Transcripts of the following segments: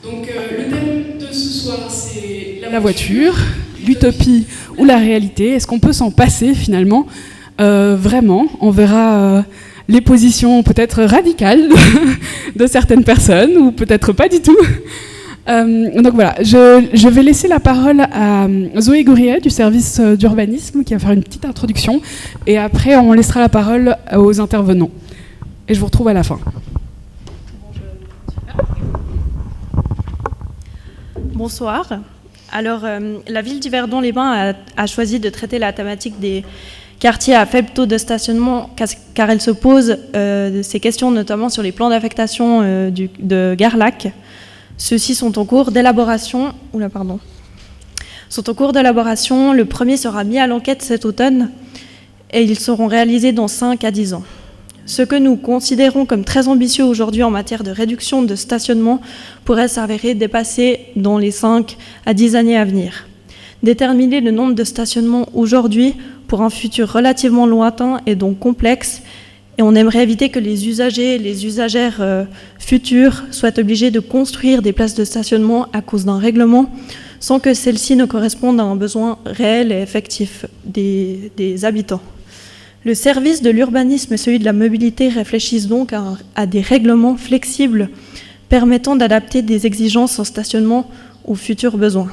Donc le thème de ce soir, c'est la voiture, l'utopie ou la réalité. Est-ce qu'on peut s'en passer finalement? Vraiment, on verra les positions peut-être radicales de certaines personnes, ou peut-être pas du tout. Donc voilà, je vais laisser la parole à Zoé Gouriet du service d'urbanisme qui va faire une petite introduction, et après on laissera la parole aux intervenants. Et je vous retrouve à la fin. Bonsoir. Alors, la ville d'Yverdon-les-Bains a choisi de traiter la thématique des quartiers à faible taux de stationnement car elle se pose ces questions notamment sur les plans d'affectation de Garlac. Ceux-ci sont en cours d'élaboration. Le premier sera mis à l'enquête cet automne et ils seront réalisés dans 5 à 10 ans. Ce que nous considérons comme très ambitieux aujourd'hui en matière de réduction de stationnement pourrait s'avérer dépassé dans les 5 à 10 années à venir. Déterminer le nombre de stationnements aujourd'hui pour un futur relativement lointain est donc complexe, et on aimerait éviter que les usagers et les usagères futurs soient obligés de construire des places de stationnement à cause d'un règlement sans que celles-ci ne correspondent à un besoin réel et effectif des habitants. Le service de l'urbanisme et celui de la mobilité réfléchissent donc à des règlements flexibles permettant d'adapter des exigences en stationnement aux futurs besoins.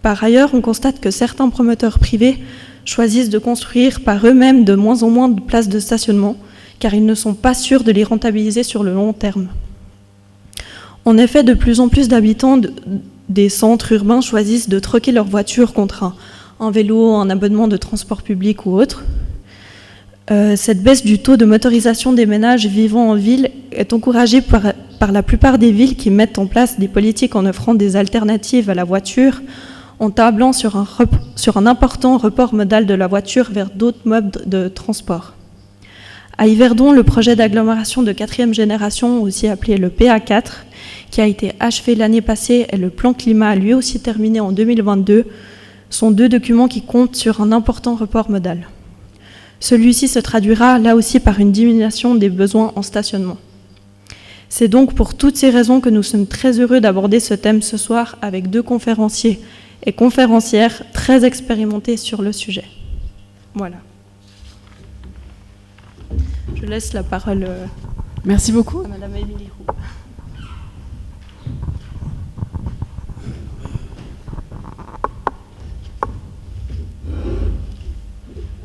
Par ailleurs, on constate que certains promoteurs privés choisissent de construire par eux-mêmes de moins en moins de places de stationnement, car ils ne sont pas sûrs de les rentabiliser sur le long terme. En effet, de plus en plus d'habitants des centres urbains choisissent de troquer leur voiture contre un vélo, un abonnement de transport public ou autre. Cette baisse du taux de motorisation des ménages vivant en ville est encouragée par la plupart des villes qui mettent en place des politiques en offrant des alternatives à la voiture, en tablant sur un important report modal de la voiture vers d'autres modes de transport. À Yverdon, le projet d'agglomération de 4e génération, aussi appelé le PA4, qui a été achevé l'année passée, et le plan climat, lui aussi terminé en 2022, sont 2 documents qui comptent sur un important report modal. Celui-ci se traduira là aussi par une diminution des besoins en stationnement. C'est donc pour toutes ces raisons que nous sommes très heureux d'aborder ce thème ce soir avec 2 conférenciers et conférencières très expérimentés sur le sujet. Voilà. Je laisse la parole Merci beaucoup. à Madame Émilie Roux.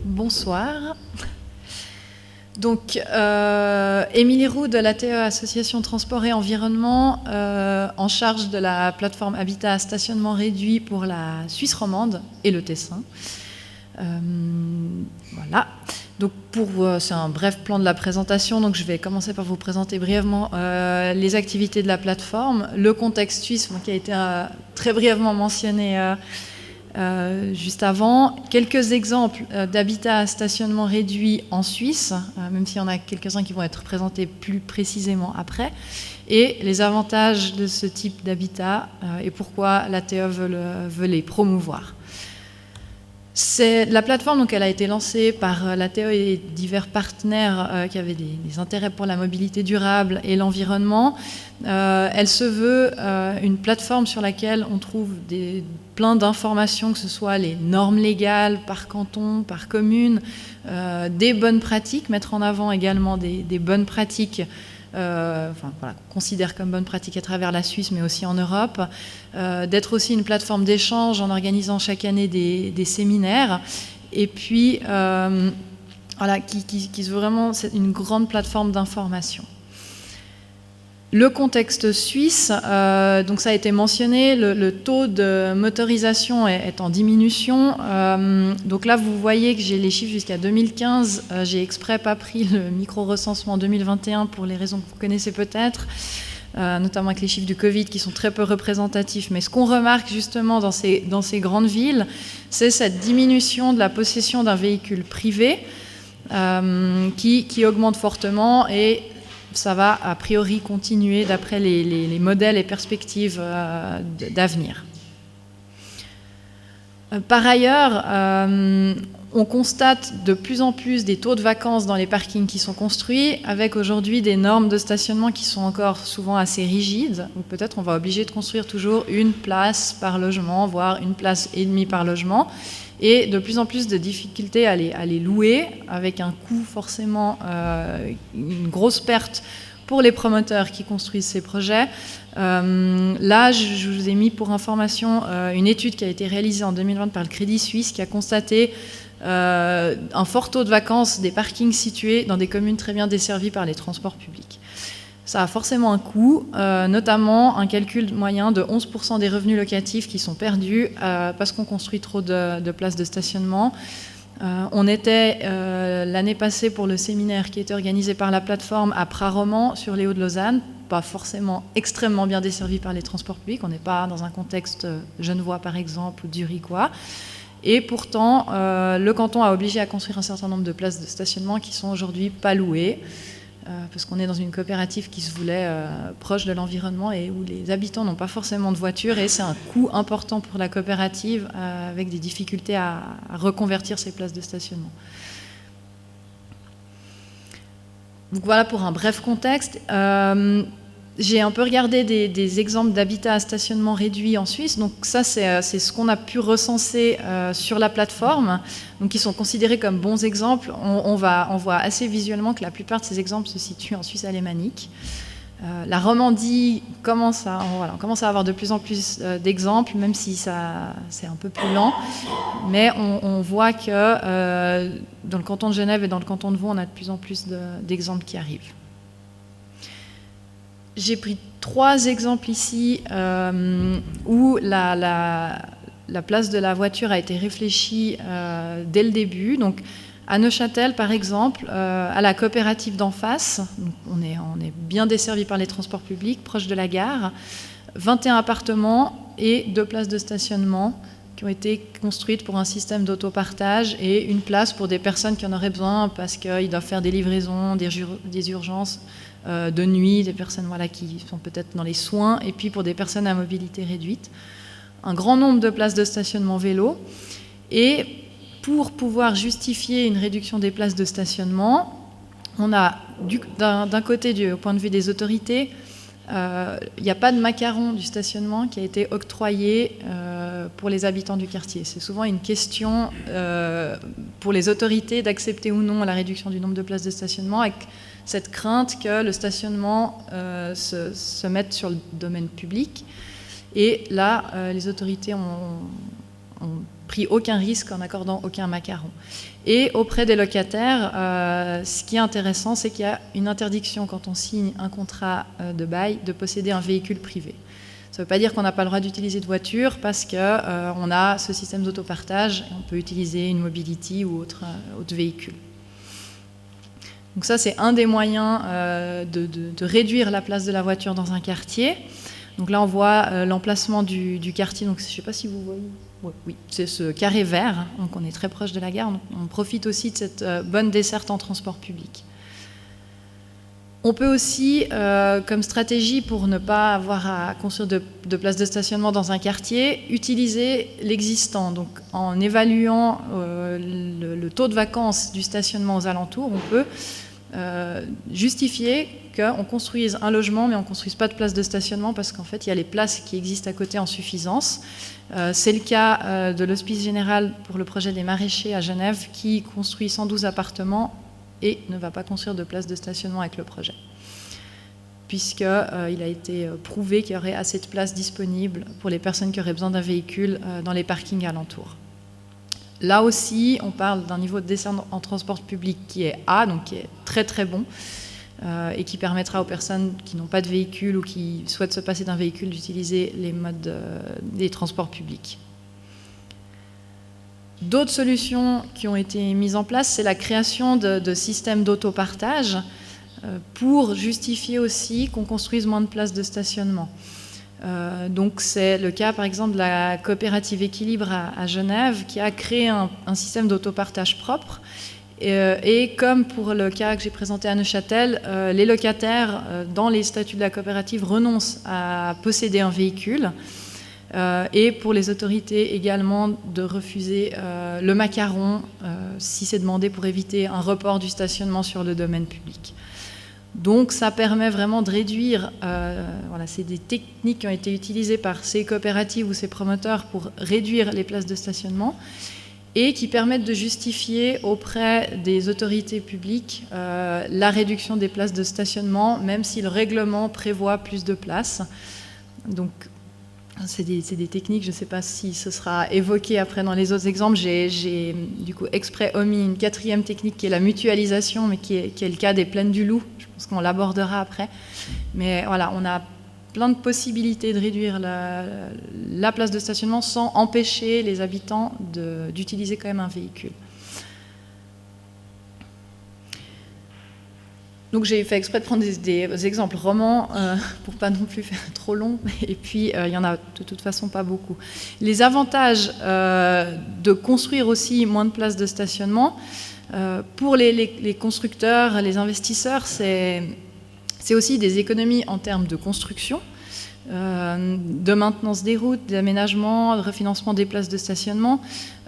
Bonsoir. Donc, Émilie Roux de l'ATE Association Transport et Environnement, en charge de la plateforme Habitat à stationnement réduit pour la Suisse romande et le Tessin. Voilà. Donc, c'est un bref plan de la présentation. Donc, je vais commencer par vous présenter brièvement les activités de la plateforme, le contexte suisse qui a été très brièvement mentionné juste avant, quelques exemples d'habitat à stationnement réduit en Suisse, même s'il y en a quelques-uns qui vont être présentés plus précisément après, et les avantages de ce type d'habitat et pourquoi l'ATE veut les promouvoir. La plateforme, donc, elle a été lancée par l'ATE et divers partenaires qui avaient des intérêts pour la mobilité durable et l'environnement. Elle se veut une plateforme sur laquelle on trouve plein d'informations, que ce soit les normes légales par canton, par commune, des bonnes pratiques, mettre en avant également des bonnes pratiques qu'on considère comme bonnes pratiques à travers la Suisse, mais aussi en Europe, d'être aussi une plateforme d'échange en organisant chaque année des séminaires, et puis qui se veut vraiment une grande plateforme d'information. Le contexte suisse, donc ça a été mentionné, le taux de motorisation est en diminution. Donc là, vous voyez que j'ai les chiffres jusqu'à 2015. J'ai exprès pas pris le micro-recensement 2021 pour les raisons que vous connaissez peut-être, notamment avec les chiffres du Covid qui sont très peu représentatifs. Mais ce qu'on remarque justement dans ces grandes villes, c'est cette diminution de la possession d'un véhicule privé qui augmente fortement, et ça va a priori continuer d'après les modèles et perspectives d'avenir. Par ailleurs, On constate de plus en plus des taux de vacances dans les parkings qui sont construits, avec aujourd'hui des normes de stationnement qui sont encore souvent assez rigides. Donc peut-être on va obliger de construire toujours une place par logement, voire une place et demie par logement, et de plus en plus de difficultés à les louer, avec un coût forcément, une grosse perte pour les promoteurs qui construisent ces projets. Là, je vous ai mis pour information une étude qui a été réalisée en 2020 par le Crédit Suisse, qui a constaté un fort taux de vacances des parkings situés dans des communes très bien desservies par les transports publics. Ça a forcément un coût, notamment un calcul moyen de 11% des revenus locatifs qui sont perdus parce qu'on construit trop de places de stationnement. On était l'année passée pour le séminaire qui était organisé par la plateforme à Praromans sur les Hauts-de-Lausanne, pas forcément extrêmement bien desservi par les transports publics, on n'est pas dans un contexte genevois par exemple ou zurichois. Et pourtant, le canton a obligé à construire un certain nombre de places de stationnement qui sont aujourd'hui pas louées, parce qu'on est dans une coopérative qui se voulait proche de l'environnement et où les habitants n'ont pas forcément de voiture, et c'est un coût important pour la coopérative, avec des difficultés à reconvertir ces places de stationnement. Donc voilà pour un bref contexte. J'ai un peu regardé des exemples d'habitat à stationnement réduit en Suisse. Donc ça, c'est ce qu'on a pu recenser sur la plateforme, donc qui sont considérés comme bons exemples. On voit assez visuellement que la plupart de ces exemples se situent en Suisse alémanique. La Romandie commence à avoir de plus en plus d'exemples, même si c'est un peu plus lent. Mais on voit que dans le canton de Genève et dans le canton de Vaud, on a de plus en plus d'exemples qui arrivent. J'ai pris 3 exemples ici où la place de la voiture a été réfléchie dès le début. Donc, à Neuchâtel, par exemple, à la coopérative d'en face, donc on est bien desservi par les transports publics, proche de la gare, 21 appartements et 2 places de stationnement qui ont été construites pour un système d'autopartage et une place pour des personnes qui en auraient besoin parce qu'ils doivent faire des livraisons, des urgences de nuit, des personnes qui sont peut-être dans les soins, et puis pour des personnes à mobilité réduite. Un grand nombre de places de stationnement vélo. Et pour pouvoir justifier une réduction des places de stationnement, on a d'un côté, au point de vue des autorités, il n'y a pas de macaron du stationnement qui a été octroyé pour les habitants du quartier. C'est souvent une question pour les autorités d'accepter ou non la réduction du nombre de places de stationnement, avec cette crainte que le stationnement se mette sur le domaine public. Et là, les autorités ont pris aucun risque en accordant aucun macaron. Et auprès des locataires, ce qui est intéressant, c'est qu'il y a une interdiction, quand on signe un contrat de bail, de posséder un véhicule privé. Ça ne veut pas dire qu'on n'a pas le droit d'utiliser de voiture, parce qu'on a ce système d'autopartage, et on peut utiliser une mobility ou autre véhicule. Donc ça, c'est un des moyens de réduire la place de la voiture dans un quartier. Donc là, on voit l'emplacement du quartier. Donc, je ne sais pas si vous voyez. Oui, c'est ce carré vert. Donc, on est très proche de la gare. Donc, on profite aussi de cette bonne desserte en transport public. On peut aussi, comme stratégie pour ne pas avoir à construire de places de stationnement dans un quartier, utiliser l'existant. Donc, en évaluant le taux de vacances du stationnement aux alentours, on peut justifier qu'on construise un logement, mais on ne construise pas de place de stationnement parce qu'en fait, il y a les places qui existent à côté en suffisance. C'est le cas de l'Hospice Général pour le projet des Maraîchers à Genève, qui construit 112 appartements et ne va pas construire de place de stationnement avec le projet, puisqu'il a été prouvé qu'il y aurait assez de places disponibles pour les personnes qui auraient besoin d'un véhicule dans les parkings alentours. Là aussi, on parle d'un niveau de desserte en transport public qui est A, donc qui est très très bon, et qui permettra aux personnes qui n'ont pas de véhicule ou qui souhaitent se passer d'un véhicule d'utiliser les modes des transports publics. D'autres solutions qui ont été mises en place, c'est la création de systèmes d'autopartage pour justifier aussi qu'on construise moins de places de stationnement. Donc c'est le cas par exemple de la coopérative Équilibre à Genève, qui a créé un système d'autopartage propre, et comme pour le cas que j'ai présenté à Neuchâtel, les locataires dans les statuts de la coopérative renoncent à posséder un véhicule, et pour les autorités également de refuser le macaron si c'est demandé pour éviter un report du stationnement sur le domaine public. Donc ça permet vraiment de réduire, voilà, c'est des techniques qui ont été utilisées par ces coopératives ou ces promoteurs pour réduire les places de stationnement et qui permettent de justifier auprès des autorités publiques la réduction des places de stationnement, même si le règlement prévoit plus de places. Donc c'est des techniques, je ne sais pas si ce sera évoqué après dans les autres exemples. J'ai du coup exprès omis une quatrième technique qui est la mutualisation, mais qui est le cas des plaines du Loup. Je pense qu'on l'abordera après. Mais voilà, on a plein de possibilités de réduire la place de stationnement sans empêcher les habitants d'utiliser quand même un véhicule. Donc j'ai fait exprès de prendre des exemples romans pour pas non plus faire trop long, et puis il y en a de toute façon pas beaucoup. Les avantages de construire aussi moins de places de stationnement, pour les constructeurs, les investisseurs, c'est aussi des économies en termes de construction, de maintenance des routes, d'aménagement, de refinancement des places de stationnement.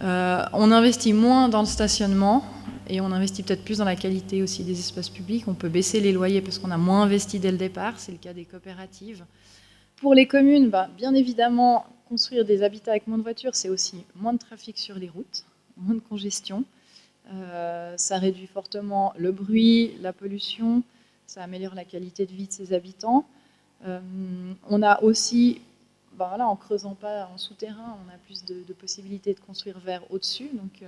On investit moins dans le stationnement, et on investit peut-être plus dans la qualité aussi des espaces publics. On peut baisser les loyers parce qu'on a moins investi dès le départ, c'est le cas des coopératives. Pour les communes, bien évidemment, construire des habitats avec moins de voitures, c'est aussi moins de trafic sur les routes, moins de congestion. Ça réduit fortement le bruit, la pollution, ça améliore la qualité de vie de ses habitants. On a aussi, voilà, en creusant pas en souterrain, on a plus de possibilités de construire vers au-dessus, donc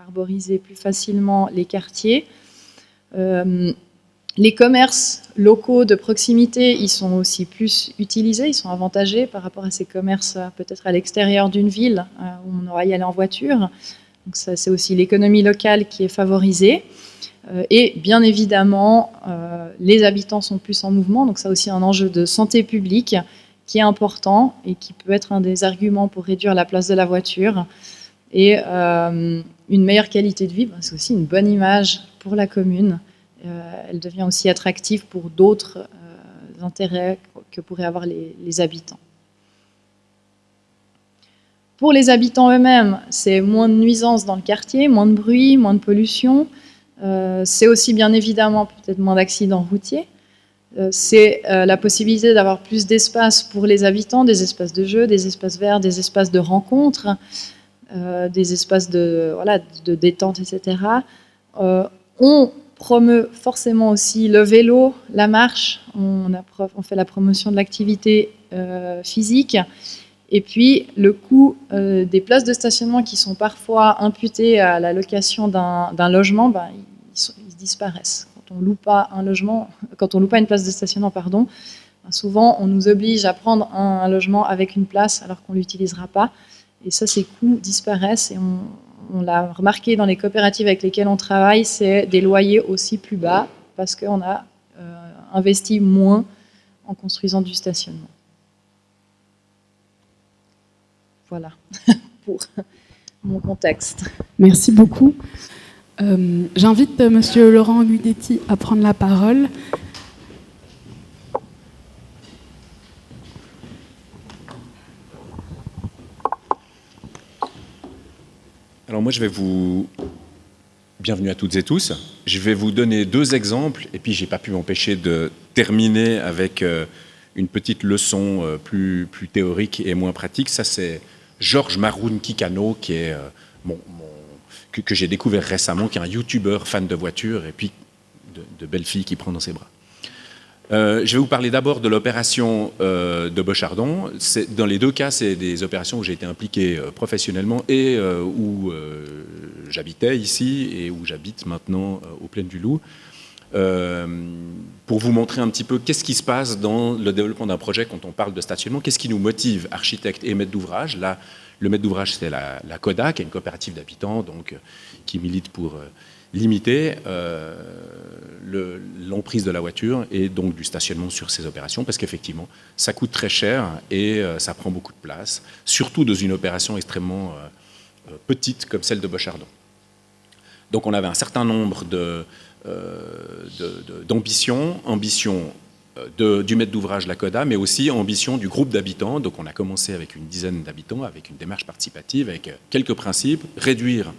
arboriser plus facilement les quartiers. Les commerces locaux de proximité, ils sont aussi plus utilisés, ils sont avantagés par rapport à ces commerces peut-être à l'extérieur d'une ville où on aura y aller en voiture. Donc ça, c'est aussi l'économie locale qui est favorisée. Et bien évidemment, les habitants sont plus en mouvement, donc ça aussi un enjeu de santé publique qui est important et qui peut être un des arguments pour réduire la place de la voiture. Et une meilleure qualité de vie, c'est aussi une bonne image pour la commune. Elle devient aussi attractive pour d'autres intérêts que pourraient avoir les habitants. Pour les habitants eux-mêmes, c'est moins de nuisances dans le quartier, moins de bruit, moins de pollution. C'est aussi bien évidemment peut-être moins d'accidents routiers. C'est la possibilité d'avoir plus d'espace pour les habitants, des espaces de jeu, des espaces verts, des espaces de rencontres, des espaces de détente, etc. On promeut forcément aussi le vélo, la marche, on fait la promotion de l'activité physique, et puis le coût des places de stationnement qui sont parfois imputées à la location d'un logement, ils disparaissent. Quand on loue pas une place de stationnement, souvent on nous oblige à prendre un logement avec une place alors qu'on ne l'utilisera pas. Et ça, ces coûts disparaissent. Et on l'a remarqué dans les coopératives avec lesquelles on travaille, c'est des loyers aussi plus bas parce qu'on a investi moins en construisant du stationnement. Voilà pour mon contexte. Merci beaucoup. J'invite Monsieur Laurent Guidetti à prendre la parole. Alors moi, bienvenue à toutes et tous. Je vais vous donner 2 exemples, et puis j'ai pas pu m'empêcher de terminer avec une petite leçon plus théorique et moins pratique. Ça, c'est Georges Maroun-Kikano, qui est que j'ai découvert récemment, qui est un YouTuber fan de voitures et puis de belles filles qui prend dans ses bras. Je vais vous parler d'abord de l'opération de Bochardon. Dans les 2 cas, c'est des opérations où j'ai été impliqué professionnellement et où j'habitais ici et où j'habite maintenant aux Plaines du Loup. Pour vous montrer un petit peu qu'est-ce qui se passe dans le développement d'un projet quand on parle de stationnement, qu'est-ce qui nous motive, architectes et maîtres d'ouvrage. Là, le maître d'ouvrage, c'est la CODA, qui est une coopérative d'habitants qui milite pour limiter l'emprise de la voiture et donc du stationnement sur ces opérations, parce qu'effectivement, ça coûte très cher et ça prend beaucoup de place, surtout dans une opération extrêmement petite comme celle de Bochardon. Donc on avait un certain nombre d'ambitions du maître d'ouvrage, la CODA, mais aussi ambition du groupe d'habitants. Donc on a commencé avec une dizaine d'habitants, avec une démarche participative, avec quelques principes, réduire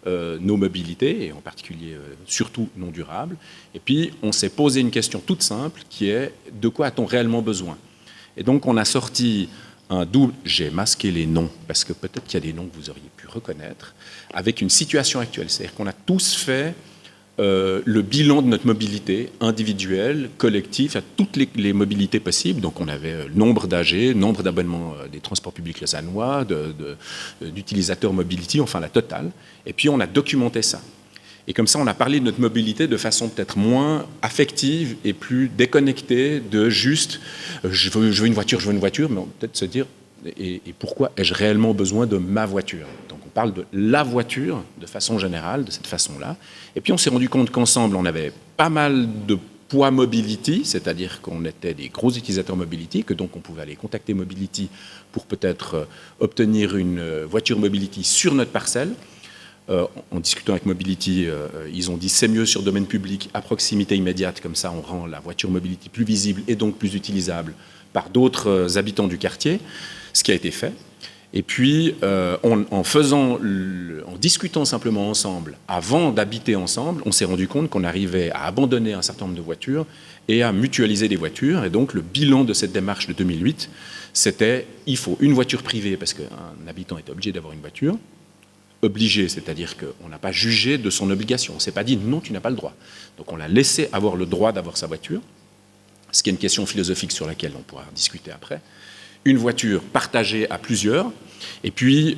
nos mobilités, et en particulier surtout non durables. Et puis on s'est posé une question toute simple, qui est de quoi a-t-on réellement besoin? Et donc on a sorti un double, j'ai masqué les noms, parce que peut-être qu'il y a des noms que vous auriez pu reconnaître, avec une situation actuelle. C'est-à-dire qu'on a tous fait le bilan de notre mobilité individuelle, collective, à toutes les mobilités possibles. Donc on avait le nombre d'AG, nombre d'abonnements des transports publics lausannois, d'utilisateurs mobility, enfin la totale. Et puis on a documenté ça. Et comme ça, on a parlé de notre mobilité de façon peut-être moins affective et plus déconnectée de juste je veux une voiture, mais on peut peut-être se dire et pourquoi ai-je réellement besoin de ma voiture? Donc on parle de la voiture de façon générale, de cette façon-là. Et puis on s'est rendu compte qu'ensemble, on avait pas mal de poids mobility, c'est-à-dire qu'on était des gros utilisateurs mobility, que donc on pouvait aller contacter Mobility pour peut-être obtenir une voiture mobility sur notre parcelle. En discutant avec Mobility, ils ont dit c'est mieux sur domaine public, à proximité immédiate, comme ça on rend la voiture mobility plus visible et donc plus utilisable par d'autres habitants du quartier, ce qui a été fait. Et puis, en discutant simplement ensemble, avant d'habiter ensemble, on s'est rendu compte qu'on arrivait à abandonner un certain nombre de voitures et à mutualiser des voitures. Et donc, le bilan de cette démarche de 2008, c'était il faut une voiture privée, parce qu'un habitant est obligé d'avoir une voiture. Obligé, c'est-à-dire qu'on n'a pas jugé de son obligation. On ne s'est pas dit non, tu n'as pas le droit. Donc, on l'a laissé avoir le droit d'avoir sa voiture, ce qui est une question philosophique sur laquelle on pourra discuter après. Une voiture partagée à plusieurs, et puis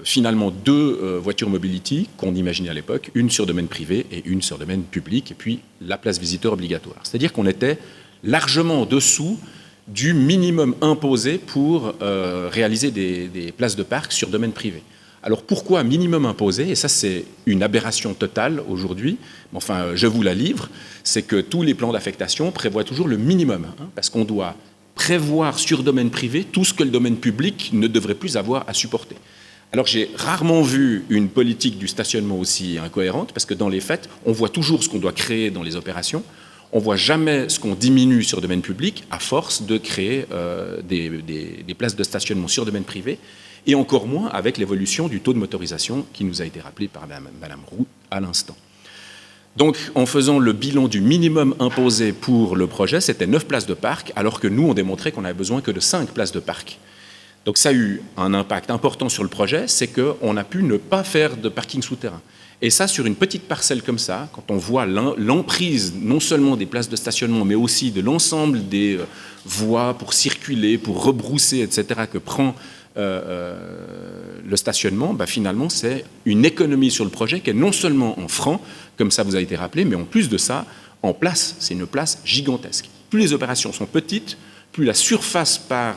finalement deux voitures mobility qu'on imaginait à l'époque, une sur domaine privé et une sur domaine public, et puis la place visiteur obligatoire. C'est-à-dire qu'on était largement en dessous du minimum imposé pour réaliser des places de parc sur domaine privé. Alors pourquoi minimum imposé? Et ça c'est une aberration totale aujourd'hui, enfin je vous la livre, c'est que tous les plans d'affectation prévoient toujours le minimum, parce qu'on doit prévoir sur domaine privé tout ce que le domaine public ne devrait plus avoir à supporter. Alors j'ai rarement vu une politique du stationnement aussi incohérente, parce que dans les faits, on voit toujours ce qu'on doit créer dans les opérations, on ne voit jamais ce qu'on diminue sur domaine public à force de créer des places de stationnement sur domaine privé, et encore moins avec l'évolution du taux de motorisation qui nous a été rappelé par Madame Roux à l'instant. Donc, en faisant le bilan du minimum imposé pour le projet, c'était 9 places de parc, alors que nous, on démontrait qu'on n'avait besoin que de 5 places de parc. Donc, ça a eu un impact important sur le projet, c'est qu'on a pu ne pas faire de parking souterrain. Et ça, sur une petite parcelle comme ça, quand on voit l'emprise non seulement des places de stationnement, mais aussi de l'ensemble des voies pour circuler, pour rebrousser, etc., que prend le stationnement, finalement, c'est une économie sur le projet qui est non seulement en francs, comme ça vous a été rappelé, mais en plus de ça, en place. C'est une place gigantesque. Plus les opérations sont petites, plus la surface par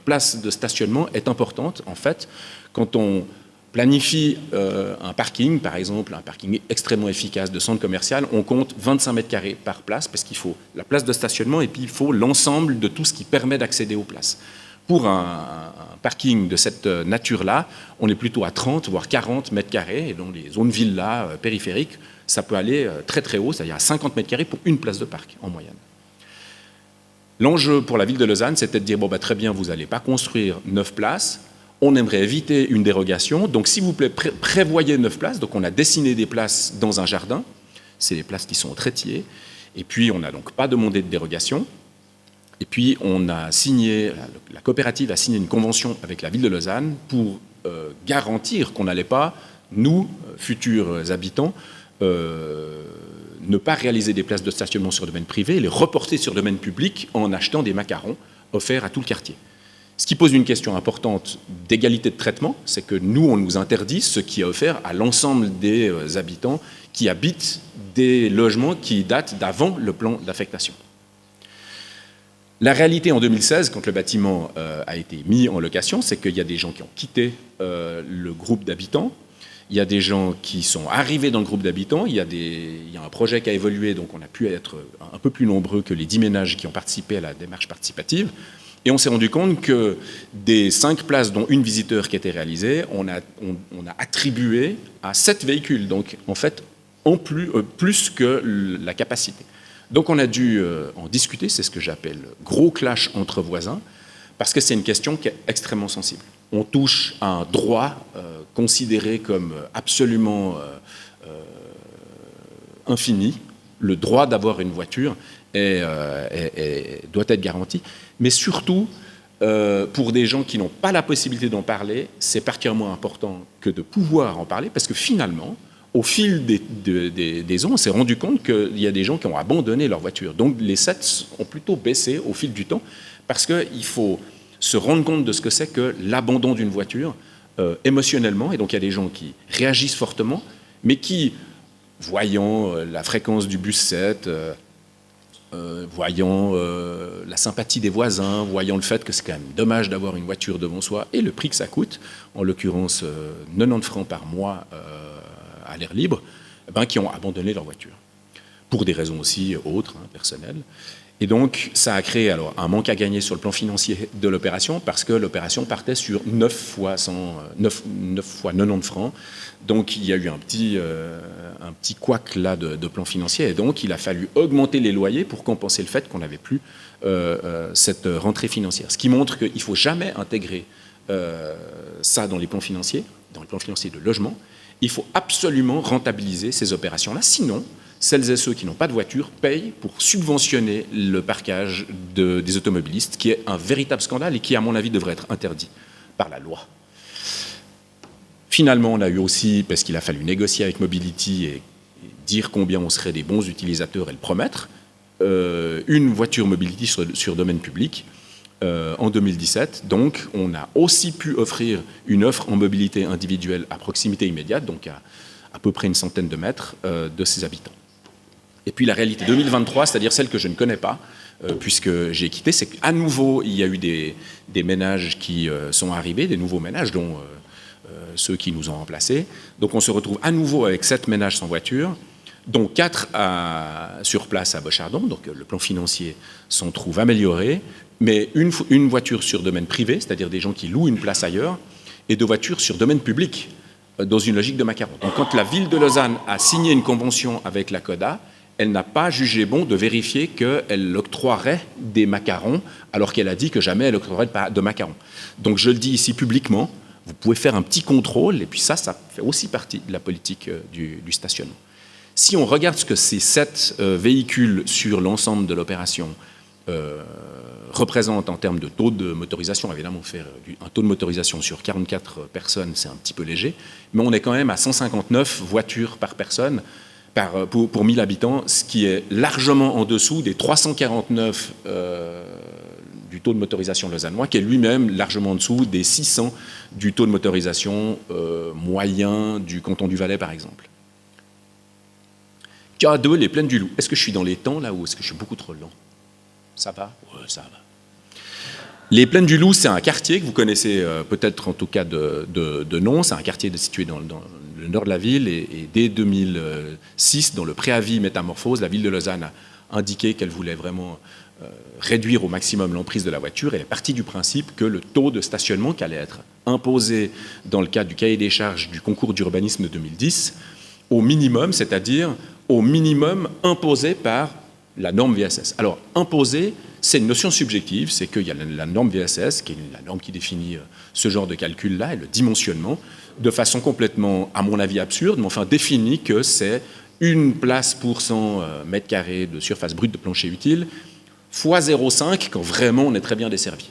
place de stationnement est importante. En fait, quand on planifie un parking, par exemple, un parking extrêmement efficace de centre commercial, on compte 25 mètres carrés par place, parce qu'il faut la place de stationnement et puis il faut l'ensemble de tout ce qui permet d'accéder aux places. Pour un parking de cette nature-là, on est plutôt à 30, voire 40 mètres carrés, et dans les zones villas périphériques, ça peut aller très très haut, c'est-à-dire à 50 mètres carrés pour une place de parc en moyenne. L'enjeu pour la ville de Lausanne, c'était de dire, très bien, vous n'allez pas construire 9 places, on aimerait éviter une dérogation, donc s'il vous plaît, prévoyez 9 places, donc on a dessiné des places dans un jardin, c'est les places qui sont au trétier, et puis on n'a donc pas demandé de dérogation. Et puis, on a signé, la coopérative a signé une convention avec la ville de Lausanne pour garantir qu'on n'allait pas, nous, futurs habitants, ne pas réaliser des places de stationnement sur domaine privé et les reporter sur domaine public en achetant des macarons offerts à tout le quartier. Ce qui pose une question importante d'égalité de traitement, c'est que nous, on nous interdit ce qui est offert à l'ensemble des habitants qui habitent des logements qui datent d'avant le plan d'affectation. La réalité en 2016, quand le bâtiment a été mis en location, c'est qu'il y a des gens qui ont quitté le groupe d'habitants, il y a des gens qui sont arrivés dans le groupe d'habitants, il y a un projet qui a évolué, donc on a pu être un peu plus nombreux que les 10 ménages qui ont participé à la démarche participative, et on s'est rendu compte que des 5 places, dont une visiteur qui était réalisée, on a attribué à 7 véhicules, donc en fait, plus que la capacité. Donc on a dû en discuter, c'est ce que j'appelle gros clash entre voisins, parce que c'est une question qui est extrêmement sensible. On touche à un droit considéré comme absolument infini. Le droit d'avoir une voiture doit être garanti, mais surtout, pour des gens qui n'ont pas la possibilité d'en parler, c'est particulièrement important que de pouvoir en parler, parce que finalement, au fil des ans, on s'est rendu compte qu'il y a des gens qui ont abandonné leur voiture. Donc les sets ont plutôt baissé au fil du temps, parce qu'il faut se rendre compte de ce que c'est que l'abandon d'une voiture émotionnellement, et donc il y a des gens qui réagissent fortement, mais qui, voyant la fréquence du bus 7, voyant la sympathie des voisins, voyant le fait que c'est quand même dommage d'avoir une voiture devant soi, et le prix que ça coûte, en l'occurrence 90 francs par mois à l'air libre, qui ont abandonné leur voiture, pour des raisons aussi autres, personnelles. Et donc, ça a créé alors un manque à gagner sur le plan financier de l'opération, parce que l'opération partait sur 9 fois 90 francs. Donc, il y a eu un petit couac là de plan financier. Et donc, il a fallu augmenter les loyers pour compenser le fait qu'on n'avait plus cette rentrée financière. Ce qui montre qu'il ne faut jamais intégrer ça dans les plans financiers de logement. Il faut absolument rentabiliser ces opérations-là. Sinon, celles et ceux qui n'ont pas de voiture payent pour subventionner le parquage des automobilistes, qui est un véritable scandale et qui, à mon avis, devrait être interdit par la loi. Finalement, on a eu aussi, parce qu'il a fallu négocier avec Mobility et dire combien on serait des bons utilisateurs et le promettre, une voiture Mobility sur domaine public en 2017. Donc, on a aussi pu offrir une offre en mobilité individuelle à proximité immédiate, donc à peu près une centaine de mètres de ses habitants. Et puis la réalité 2023, c'est-à-dire celle que je ne connais pas, puisque j'ai quitté, c'est qu'à nouveau, il y a eu des ménages qui sont arrivés, des nouveaux ménages, dont ceux qui nous ont remplacés. Donc on se retrouve à nouveau avec 7 ménages sans voiture, dont 4 sur place à Bochardon, donc le plan financier s'en trouve amélioré, mais une voiture sur domaine privé, c'est-à-dire des gens qui louent une place ailleurs, et 2 voitures sur domaine public, dans une logique de macaron. Donc quand la ville de Lausanne a signé une convention avec la CODA, elle n'a pas jugé bon de vérifier qu'elle octroierait des macarons, alors qu'elle a dit que jamais elle octroierait de macarons. Donc je le dis ici publiquement, vous pouvez faire un petit contrôle, et puis ça fait aussi partie de la politique du stationnement. Si on regarde ce que ces 7 véhicules sur l'ensemble de l'opération représentent en termes de taux de motorisation, évidemment faire un taux de motorisation sur 44 personnes, c'est un petit peu léger, mais on est quand même à 159 voitures par personne, pour 1000 habitants, ce qui est largement en dessous des 349 du taux de motorisation lausannois, qui est lui-même largement en dessous des 600 du taux de motorisation moyen du canton du Valais, par exemple. K2, les Plaines du Loup. Est-ce que je suis dans les temps, là, ou est-ce que je suis beaucoup trop lent? Ça va? Ouais, ça va. Les Plaines du Loup, c'est un quartier que vous connaissez peut-être en tout cas de nom. C'est un quartier situé dans le nord de la ville, et dès 2006, dans le préavis métamorphose, la ville de Lausanne a indiqué qu'elle voulait vraiment réduire au maximum l'emprise de la voiture. Elle est partie du principe que le taux de stationnement qui allait être imposé dans le cadre du cahier des charges du concours d'urbanisme de 2010, au minimum, c'est-à-dire au minimum imposé par la norme VSS. Alors, imposé, c'est une notion subjective, c'est qu'il y a la norme VSS, qui est la norme qui définit ce genre de calcul-là, et le dimensionnement, de façon complètement, à mon avis, absurde, mais enfin définit que c'est une place pour 100 mètres carrés de surface brute de plancher utile, fois 0,5, quand vraiment on est très bien desservi.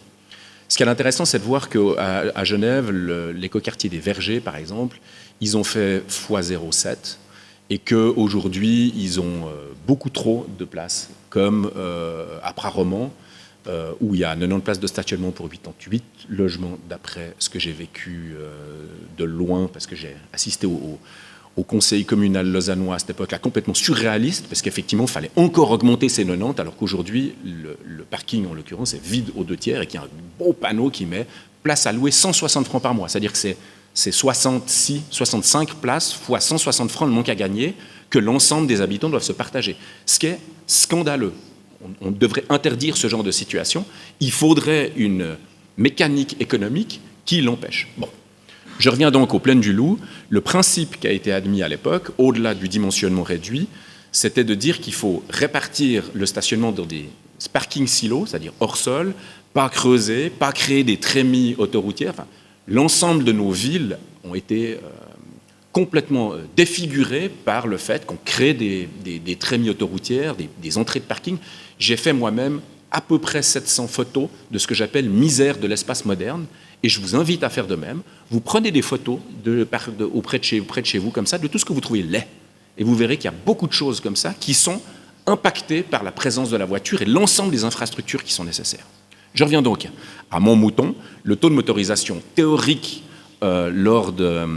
Ce qui est intéressant, c'est de voir qu'à Genève, l'écoquartier des Vergers, par exemple, ils ont fait fois 0,7, et qu'aujourd'hui, ils ont beaucoup trop de places, comme à Praromont, où il y a 90 places de stationnement pour 88 logements, d'après ce que j'ai vécu de loin, parce que j'ai assisté au conseil communal lausannois à cette époque-là, complètement surréaliste, parce qu'effectivement, il fallait encore augmenter ces 90, alors qu'aujourd'hui, le parking, en l'occurrence, est vide aux 2 tiers, et qu'il y a un beau panneau qui met place à louer 160 francs par mois. C'est-à-dire que c'est 65 places fois 160 francs le manque à gagner que l'ensemble des habitants doivent se partager. Ce qui est scandaleux. On devrait interdire ce genre de situation. Il faudrait une mécanique économique qui l'empêche. Bon. Je reviens donc aux Plaines du Loup. Le principe qui a été admis à l'époque, au-delà du dimensionnement réduit, c'était de dire qu'il faut répartir le stationnement dans des parking silos, c'est-à-dire hors sol, pas creuser, pas créer des trémies autoroutières. Enfin, l'ensemble de nos villes ont été complètement défigurées par le fait qu'on crée des trémies autoroutières, des entrées de parking. J'ai fait moi-même à peu près 700 photos de ce que j'appelle misère de l'espace moderne, et je vous invite à faire de même. Vous prenez des photos près de chez vous, comme ça, de tout ce que vous trouvez laid, et vous verrez qu'il y a beaucoup de choses comme ça qui sont impactées par la présence de la voiture et l'ensemble des infrastructures qui sont nécessaires. Je reviens donc à mon mouton. Le taux de motorisation théorique lors de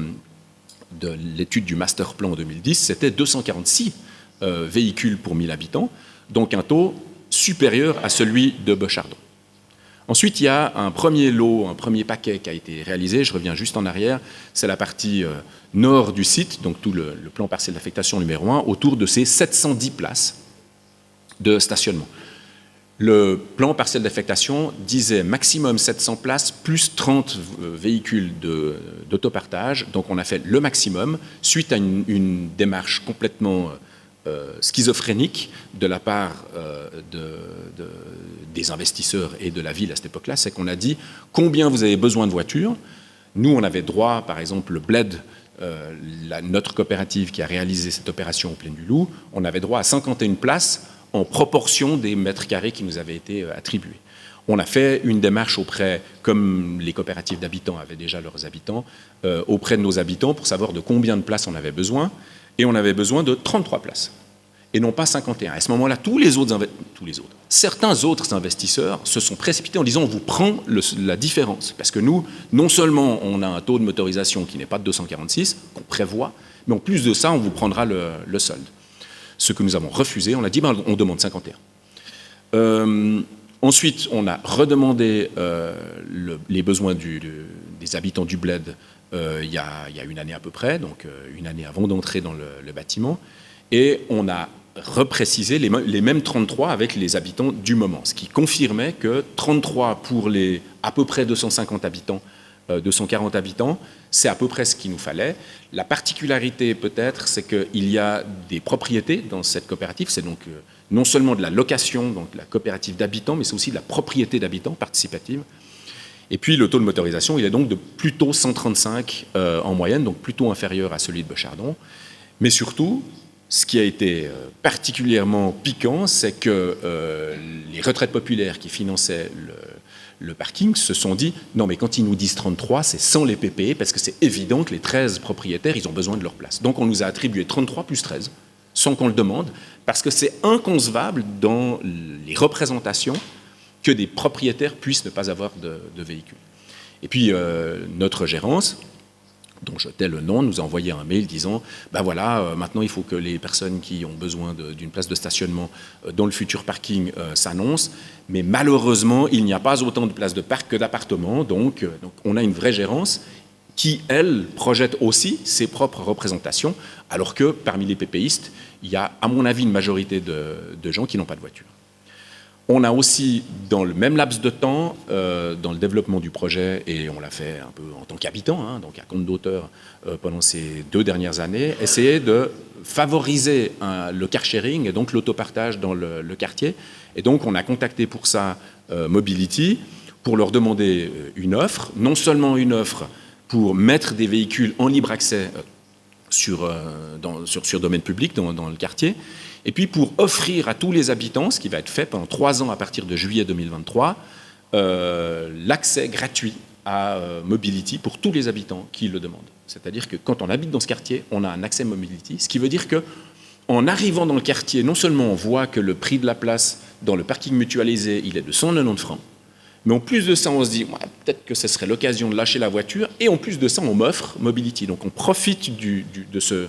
l'étude du master plan en 2010, c'était 246 véhicules pour 1000 habitants, donc un taux supérieur à celui de Bochardon. Ensuite, il y a un premier lot, un premier paquet qui a été réalisé, je reviens juste en arrière, c'est la partie nord du site, donc tout le plan partiel d'affectation numéro 1, autour de ces 710 places de stationnement. Le plan partiel d'affectation disait maximum 700 places plus 30 véhicules d'autopartage, donc on a fait le maximum, suite à une démarche complètement schizophrénique de la part des investisseurs et de la ville à cette époque-là, c'est qu'on a dit combien vous avez besoin de voitures. Nous, on avait droit, par exemple, le Bled, notre coopérative qui a réalisé cette opération au Plaine du Loup, on avait droit à 51 places en proportion des mètres carrés qui nous avaient été attribués. On a fait une démarche auprès, comme les coopératives d'habitants avaient déjà leurs habitants, auprès de nos habitants pour savoir de combien de places on avait besoin. Et on avait besoin de 33 places, et non pas 51. À ce moment-là, certains autres investisseurs se sont précipités en disant on vous prend la différence. Parce que nous, non seulement on a un taux de motorisation qui n'est pas de 246, qu'on prévoit, mais en plus de ça, on vous prendra le solde. Ce que nous avons refusé, on a dit on demande 51. Ensuite, on a redemandé les besoins des habitants du Bled il y a une année à peu près, donc une année avant d'entrer dans le bâtiment, et on a reprécisé les mêmes 33 avec les habitants du moment, ce qui confirmait que 33 pour les à peu près 250 habitants, 240 habitants, c'est à peu près ce qu'il nous fallait. La particularité peut-être, c'est qu'il y a des propriétés dans cette coopérative, c'est donc non seulement de la location, donc la coopérative d'habitants, mais c'est aussi de la propriété d'habitants participative. Et puis le taux de motorisation, il est donc de plutôt 135 en moyenne, donc plutôt inférieur à celui de Bochardon. Mais surtout, ce qui a été particulièrement piquant, c'est que les retraites populaires qui finançaient le parking se sont dit « Non, mais quand ils nous disent 33, c'est sans les PPE, parce que c'est évident que les 13 propriétaires, ils ont besoin de leur place. » Donc on nous a attribué 33 plus 13, sans qu'on le demande, parce que c'est inconcevable dans les représentations que des propriétaires puissent ne pas avoir de véhicule. Et puis, notre gérance, dont je tais le nom, nous a envoyé un mail disant « Ben voilà, maintenant il faut que les personnes qui ont besoin d'une place de stationnement dans le futur parking s'annoncent, mais malheureusement, il n'y a pas autant de places de parc que d'appartements, donc on a une vraie gérance qui, elle, projette aussi ses propres représentations, alors que parmi les PPistes, il y a, à mon avis, une majorité de gens qui n'ont pas de voiture. » On a aussi, dans le même laps de temps, dans le développement du projet, et on l'a fait un peu en tant qu'habitant, donc à compte d'auteur pendant ces 2 dernières années, essayé de favoriser le car sharing et donc l'autopartage dans le quartier. Et donc on a contacté pour ça Mobility pour leur demander une offre, non seulement une offre pour mettre des véhicules en libre accès sur domaine public dans le quartier, et puis pour offrir à tous les habitants, ce qui va être fait pendant 3 ans à partir de juillet 2023, l'accès gratuit à Mobility pour tous les habitants qui le demandent. C'est-à-dire que quand on habite dans ce quartier, on a un accès Mobility, ce qui veut dire qu'en arrivant dans le quartier, non seulement on voit que le prix de la place dans le parking mutualisé, il est de 190 francs, mais en plus de ça, on se dit ouais, peut-être que ce serait l'occasion de lâcher la voiture, et en plus de ça, on m'offre Mobility. Donc on profite de ce,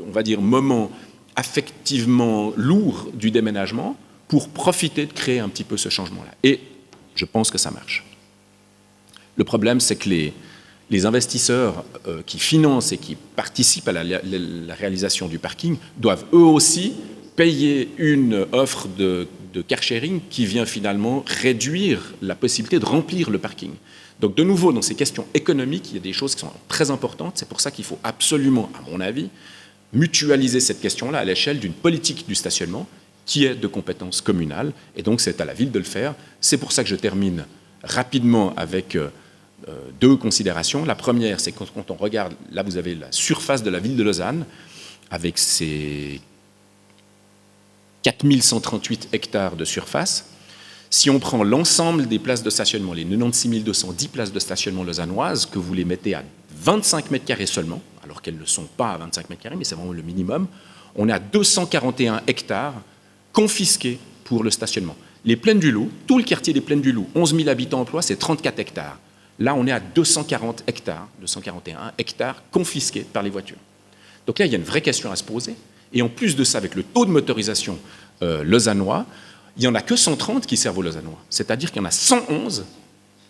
on va dire, moment affectivement lourd du déménagement pour profiter de créer un petit peu ce changement-là. Et je pense que ça marche. Le problème, c'est que les investisseurs qui financent et qui participent à la réalisation du parking doivent eux aussi payer une offre de car sharing qui vient finalement réduire la possibilité de remplir le parking. Donc de nouveau, dans ces questions économiques, il y a des choses qui sont très importantes. C'est pour ça qu'il faut absolument, à mon avis, mutualiser cette question-là à l'échelle d'une politique du stationnement qui est de compétence communale, et donc c'est à la ville de le faire. C'est pour ça que je termine rapidement avec deux considérations. La première, c'est quand on regarde, là vous avez la surface de la ville de Lausanne, avec ses 4138 hectares de surface. Si on prend l'ensemble des places de stationnement, les 96 210 places de stationnement lausannoises, que vous les mettez à 25 mètres carrés seulement, alors qu'elles ne sont pas à 25 mètres carrés, mais c'est vraiment le minimum, on est à 241 hectares confisqués pour le stationnement. Les Plaines du Loup, tout le quartier des Plaines du Loup, 11 000 habitants emplois, c'est 34 hectares. Là, on est à 240 hectares, 241 hectares confisqués par les voitures. Donc là, il y a une vraie question à se poser. Et en plus de ça, avec le taux de motorisation lausannois, il n'y en a que 130 qui servent aux Lausannois. C'est-à-dire qu'il y en a 111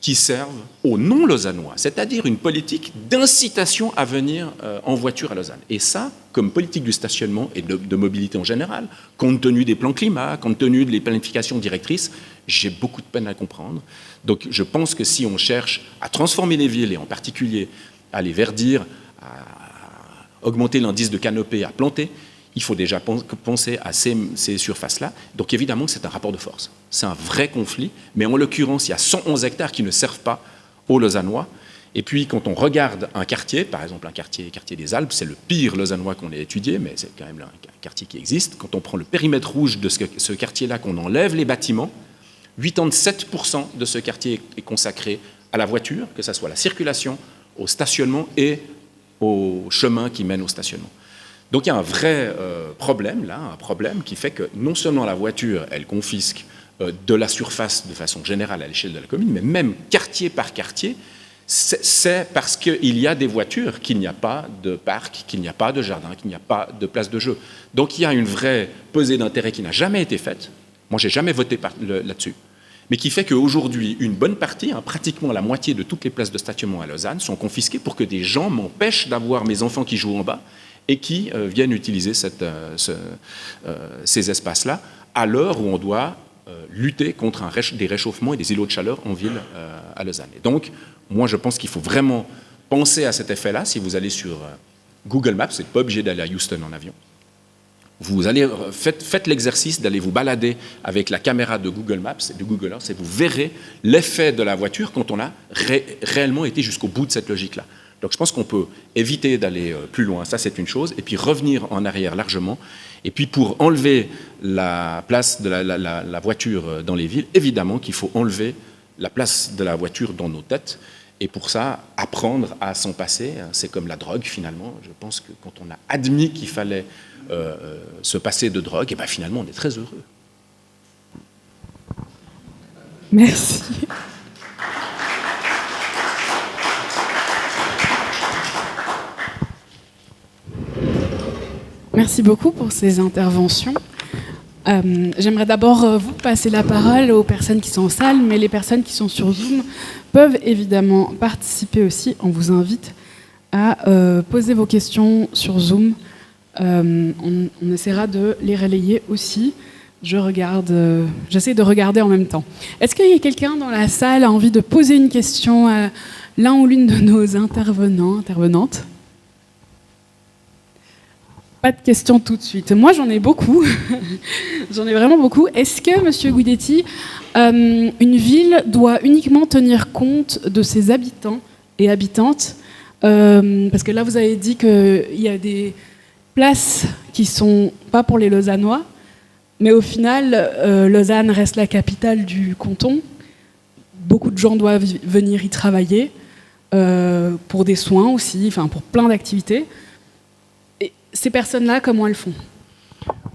qui servent aux non-Lausannois. C'est-à-dire une politique d'incitation à venir en voiture à Lausanne. Et ça, comme politique du stationnement et de mobilité en général, compte tenu des plans climat, compte tenu des planifications directrices, j'ai beaucoup de peine à comprendre. Donc je pense que si on cherche à transformer les villes, et en particulier à les verdir, à augmenter l'indice de canopée, à planter, il faut déjà penser à ces surfaces-là. Donc évidemment, c'est un rapport de force. C'est un vrai conflit, mais en l'occurrence, il y a 111 hectares qui ne servent pas aux Lausannois. Et puis, quand on regarde un quartier, par exemple un quartier des Alpes, c'est le pire lausannois qu'on ait étudié, mais c'est quand même un quartier qui existe. Quand on prend le périmètre rouge de ce quartier-là, qu'on enlève les bâtiments, 87% de ce quartier est consacré à la voiture, que ce soit la circulation, au stationnement et au chemin qui mène au stationnement. Donc il y a un vrai problème là, un problème qui fait que non seulement la voiture, elle confisque de la surface de façon générale à l'échelle de la commune, mais même quartier par quartier, c'est parce qu'il y a des voitures qu'il n'y a pas de parc, qu'il n'y a pas de jardin, qu'il n'y a pas de place de jeu. Donc il y a une vraie pesée d'intérêt qui n'a jamais été faite. Moi, j'ai jamais voté là-dessus. Mais qui fait qu'aujourd'hui, une bonne partie, pratiquement la moitié de toutes les places de stationnement à Lausanne sont confisquées pour que des gens m'empêchent d'avoir mes enfants qui jouent en bas et qui viennent utiliser ces espaces-là à l'heure où on doit lutter contre des réchauffements et des îlots de chaleur en ville à Lausanne. Et donc, moi, je pense qu'il faut vraiment penser à cet effet-là. Si vous allez sur Google Maps, vous n'êtes pas obligé d'aller à Houston en avion. Vous allez, faites l'exercice d'aller vous balader avec la caméra de Google Maps et de Google Earth et vous verrez l'effet de la voiture quand on a réellement été jusqu'au bout de cette logique-là. Donc je pense qu'on peut éviter d'aller plus loin, ça c'est une chose, et puis revenir en arrière largement. Et puis pour enlever la place de la voiture dans les villes, évidemment qu'il faut enlever la place de la voiture dans nos têtes. Et pour ça, apprendre à s'en passer, c'est comme la drogue finalement. Je pense que quand on a admis qu'il fallait se passer de drogue, et bien finalement on est très heureux. Merci. Merci beaucoup pour ces interventions. J'aimerais d'abord vous passer la parole aux personnes qui sont en salle, mais les personnes qui sont sur Zoom peuvent évidemment participer aussi. On vous invite à poser vos questions sur Zoom. On essaiera de les relayer aussi. J'essaie de regarder en même temps. Est-ce qu'il y a quelqu'un dans la salle qui a envie de poser une question à l'un ou l'une de nos intervenantes ? Pas de questions tout de suite. Moi, j'en ai beaucoup. J'en ai vraiment beaucoup. Est-ce que, Monsieur Guidetti, une ville doit uniquement tenir compte de ses habitants et habitantes parce que là, vous avez dit qu'il y a des places qui ne sont pas pour les Lausannois, mais au final, Lausanne reste la capitale du canton. Beaucoup de gens doivent venir y travailler pour des soins aussi, enfin pour plein d'activités. Ces personnes-là, comment elles font ?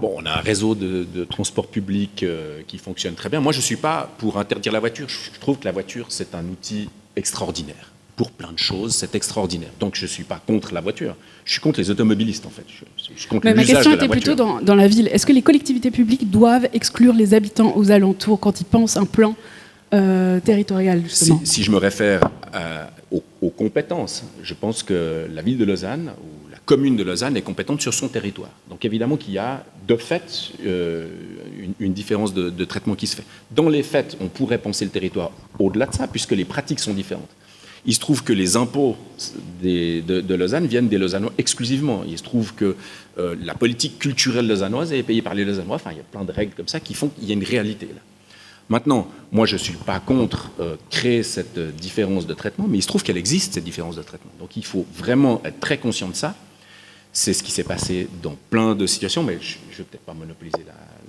Bon, on a un réseau de transport public qui fonctionne très bien. Moi, je ne suis pas pour interdire la voiture. Je trouve que la voiture, c'est un outil extraordinaire. Pour plein de choses, c'est extraordinaire. Donc, je ne suis pas contre la voiture. Je suis contre les automobilistes, en fait. Je suis contre l'usage de la voiture. Ma question était plutôt dans la ville. Est-ce que les collectivités publiques doivent exclure les habitants aux alentours quand ils pensent un plan territorial, justement ? Si je me réfère aux compétences, je pense que la ville de Lausanne ou la commune de Lausanne est compétente sur son territoire. Donc évidemment qu'il y a de fait une différence de traitement qui se fait. Dans les faits, on pourrait penser le territoire au-delà de ça, puisque les pratiques sont différentes. Il se trouve que les impôts de Lausanne viennent des Lausannois exclusivement. Il se trouve que la politique culturelle lausannoise est payée par les Lausannois. Enfin, il y a plein de règles comme ça qui font qu'il y a une réalité là. Maintenant, moi, je ne suis pas contre créer cette différence de traitement, mais il se trouve qu'elle existe, cette différence de traitement. Donc, il faut vraiment être très conscient de ça. C'est ce qui s'est passé dans plein de situations, mais je ne vais peut-être pas monopoliser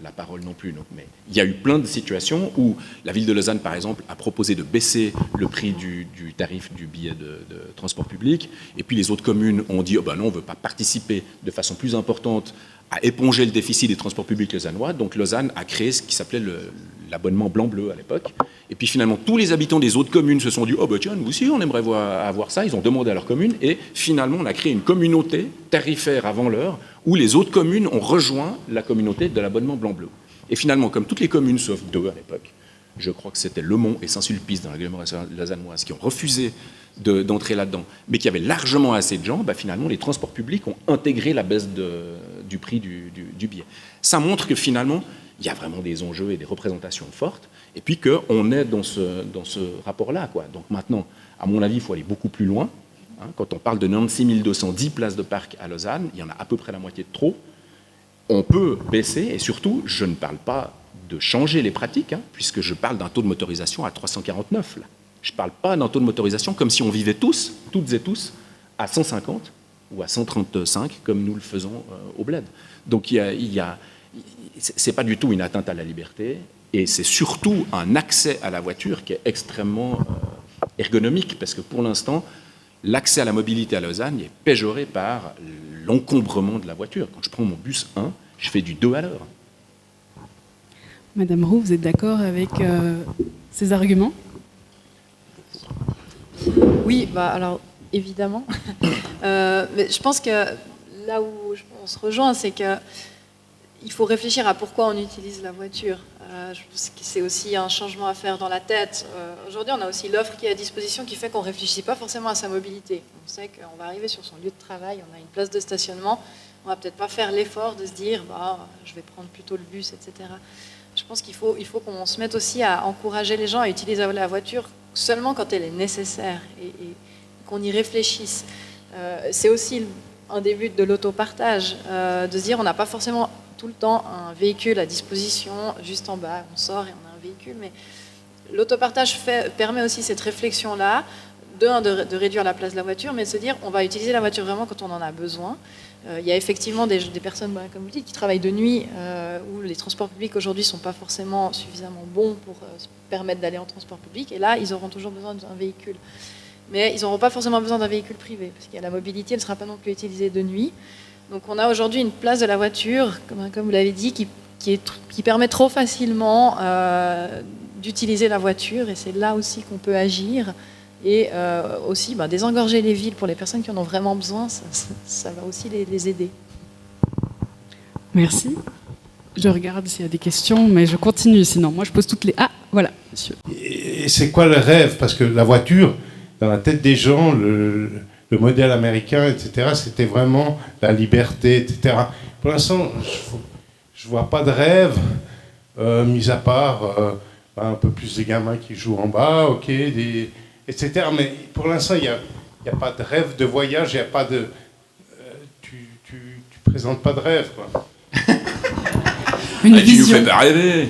la parole non plus. Donc, mais il y a eu plein de situations où la ville de Lausanne, par exemple, a proposé de baisser le prix du tarif du billet de transport public, et puis les autres communes ont dit « oh ben non, on ne veut pas participer de façon plus importante à éponger le déficit des transports publics lausannois ». Donc Lausanne a créé ce qui s'appelait l'abonnement blanc-bleu à l'époque. Et puis finalement, tous les habitants des autres communes se sont dit « oh ben tiens, nous aussi, on aimerait avoir ça ». Ils ont demandé à leur commune, et finalement, on a créé une communauté tarifaire avant l'heure, où les autres communes ont rejoint la communauté de l'abonnement blanc-bleu. Et finalement, comme toutes les communes, sauf deux à l'époque, je crois que c'était Le Mont et Saint-Sulpice dans l'agglomération lausannoise, qui ont refusé d'entrer là-dedans, mais qui avaient largement assez de gens, bah finalement, les transports publics ont intégré la baisse du prix du billet. Ça montre que finalement, il y a vraiment des enjeux et des représentations fortes, et puis qu'on est dans ce rapport-là, quoi. Donc maintenant, à mon avis, il faut aller beaucoup plus loin. Hein. Quand on parle de 96 210 places de parc à Lausanne, il y en a à peu près la moitié de trop. On peut baisser, et surtout, je ne parle pas de changer les pratiques, hein, puisque je parle d'un taux de motorisation à 349, là. Je ne parle pas d'un taux de motorisation comme si on vivait tous, toutes et tous, à 150 ou à 135, comme nous le faisons au Bled. Donc c'est pas du tout une atteinte à la liberté, et c'est surtout un accès à la voiture qui est extrêmement ergonomique, parce que pour l'instant, l'accès à la mobilité à Lausanne est péjoré par l'encombrement de la voiture. Quand je prends mon bus 1, je fais du 2 à l'heure. Madame Roux, vous êtes d'accord avec ces arguments ? Oui, bah alors évidemment. Mais je pense que là où on se rejoint, c'est qu'il faut réfléchir à pourquoi on utilise la voiture. Je pense que c'est aussi un changement à faire dans la tête. Aujourd'hui, on a aussi l'offre qui est à disposition qui fait qu'on ne réfléchit pas forcément à sa mobilité. On sait qu'on va arriver sur son lieu de travail, on a une place de stationnement, on ne va peut-être pas faire l'effort de se dire bah, je vais prendre plutôt le bus, etc. Je pense qu'il faut qu'on se mette aussi à encourager les gens à utiliser la voiture seulement quand elle est nécessaire et qu'on y réfléchisse. C'est aussi un des buts de l'autopartage, de se dire on n'a pas forcément tout le temps un véhicule à disposition, juste en bas, on sort et on a un véhicule, mais l'autopartage permet aussi cette réflexion-là, de réduire la place de la voiture, mais de se dire on va utiliser la voiture vraiment quand on en a besoin. Il y a effectivement des personnes, comme vous dites, qui travaillent de nuit, où les transports publics aujourd'hui ne sont pas forcément suffisamment bons pour se permettre d'aller en transport public, et là, ils auront toujours besoin d'un véhicule. Mais ils n'auront pas forcément besoin d'un véhicule privé, parce que la mobilité ne sera pas non plus utilisée de nuit. Donc on a aujourd'hui une place de la voiture, comme vous l'avez dit, qui permet trop facilement d'utiliser la voiture, et c'est là aussi qu'on peut agir. Et aussi désengorger les villes pour les personnes qui en ont vraiment besoin, ça va aussi les aider. Merci. Je regarde s'il y a des questions, mais je continue sinon. Moi, je pose toutes les... Ah, voilà, monsieur. Et c'est quoi le rêve ? Parce que la voiture, dans la tête des gens, le modèle américain, etc., c'était vraiment la liberté, etc. Pour l'instant, je ne vois pas de rêve, mis à part un peu plus des gamins qui jouent en bas, ok, etc. Mais pour l'instant, il n'y a pas de rêve de voyage, il n'y a pas de... tu présentes pas de rêve, quoi. Une vision. Tu nous fais pas rêver.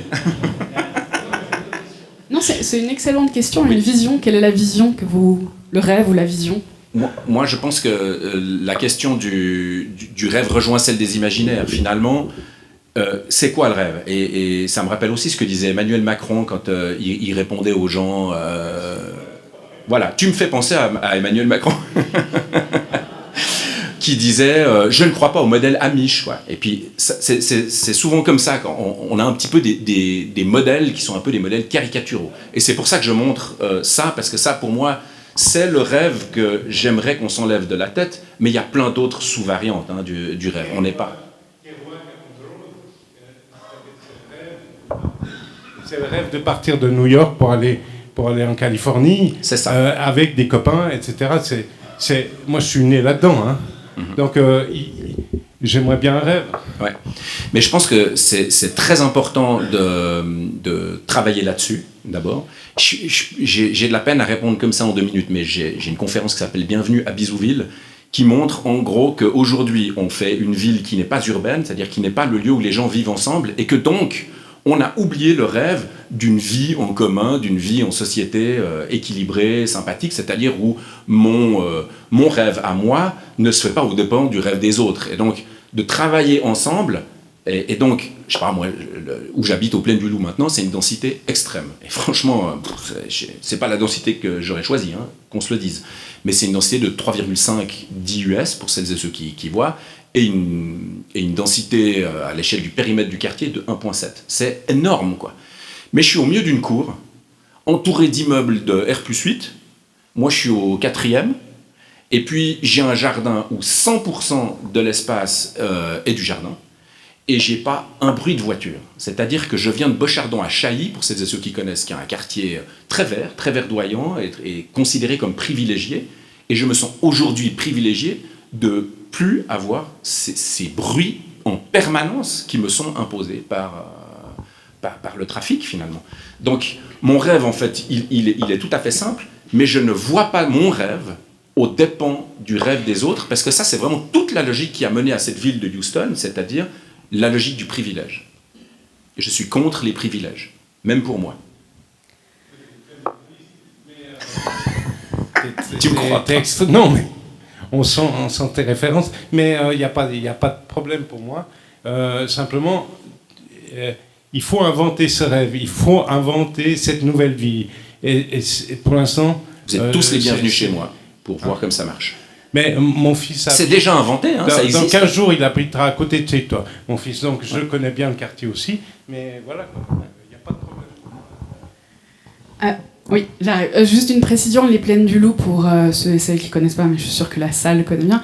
Non, c'est une excellente question. Une vision, quelle est la vision que le rêve ou la vision ? Moi, je pense que la question du rêve rejoint celle des imaginaires. Finalement, c'est quoi le rêve ? Et ça me rappelle aussi ce que disait Emmanuel Macron quand il répondait aux gens. Voilà, tu me fais penser à Emmanuel Macron. Qui disait je ne crois pas au modèle Amish, quoi. Et puis c'est souvent comme ça quand on a un petit peu des modèles qui sont un peu des modèles caricaturaux. Et c'est pour ça que je montre ça, parce que ça pour moi c'est le rêve que j'aimerais qu'on s'enlève de la tête, mais il y a plein d'autres sous-variantes du rêve. On n'est pas... C'est le rêve de partir de New York pour aller en Californie, c'est ça. Avec des copains, etc. Moi je suis né là-dedans, hein. Donc, j'aimerais bien un rêve. Ouais. Mais je pense que c'est très important de travailler là-dessus. d'abord. J'ai de la peine à répondre comme ça en 2 minutes, mais j'ai une conférence qui s'appelle Bienvenue à Bisouville, qui montre en gros qu'aujourd'hui, on fait une ville qui n'est pas urbaine, c'est-à-dire qui n'est pas le lieu où les gens vivent ensemble, et que donc, on a oublié le rêve d'une vie en commun, d'une vie en société équilibrée, sympathique, c'est-à-dire où mon rêve à moi ne se fait pas aux dépens du rêve des autres. Et donc, de travailler ensemble, et donc, je sais pas, moi, où j'habite au Plaine du Loup maintenant, c'est une densité extrême. Et franchement, c'est pas la densité que j'aurais choisie, hein, qu'on se le dise. Mais c'est une densité de 3,5 d'IUS, pour celles et ceux qui voient, et une densité à l'échelle du périmètre du quartier de 1,7. C'est énorme, quoi. Mais je suis au milieu d'une cour, entouré d'immeubles de R+8. Moi, je suis au 4e. Et puis, j'ai un jardin où 100% de l'espace est du jardin. Et j'ai pas un bruit de voiture. C'est-à-dire que je viens de Bochardon à Chailly, pour celles et ceux qui connaissent, qui est un quartier très vert, très verdoyant, et considéré comme privilégié. Et je me sens aujourd'hui privilégié de plus avoir ces bruits en permanence qui me sont imposés par le trafic, finalement. Donc, mon rêve, en fait, il est tout à fait simple, mais je ne vois pas mon rêve aux dépens du rêve des autres, parce que ça, c'est vraiment toute la logique qui a mené à cette ville de Houston, c'est-à-dire la logique du privilège. Et je suis contre les privilèges, même pour moi. Tu me crois pas. Non, mais on sent tes références, mais il n'y a pas de problème pour moi. Simplement, il faut inventer ce rêve, il faut inventer cette nouvelle vie. Et pour l'instant... Vous êtes tous les bienvenus chez moi, pour voir comme ça marche. Mais mon fils a... C'est déjà inventé, hein, ça existe. Dans 15 jours, il habitera à côté de chez toi, mon fils. Donc, je connais bien le quartier aussi. Mais voilà, il n'y a pas de problème. Oui, j'arrive. Juste une précision, les Plaines du Loup, pour ceux et celles qui ne connaissent pas, mais je suis sûre que la salle connaît bien,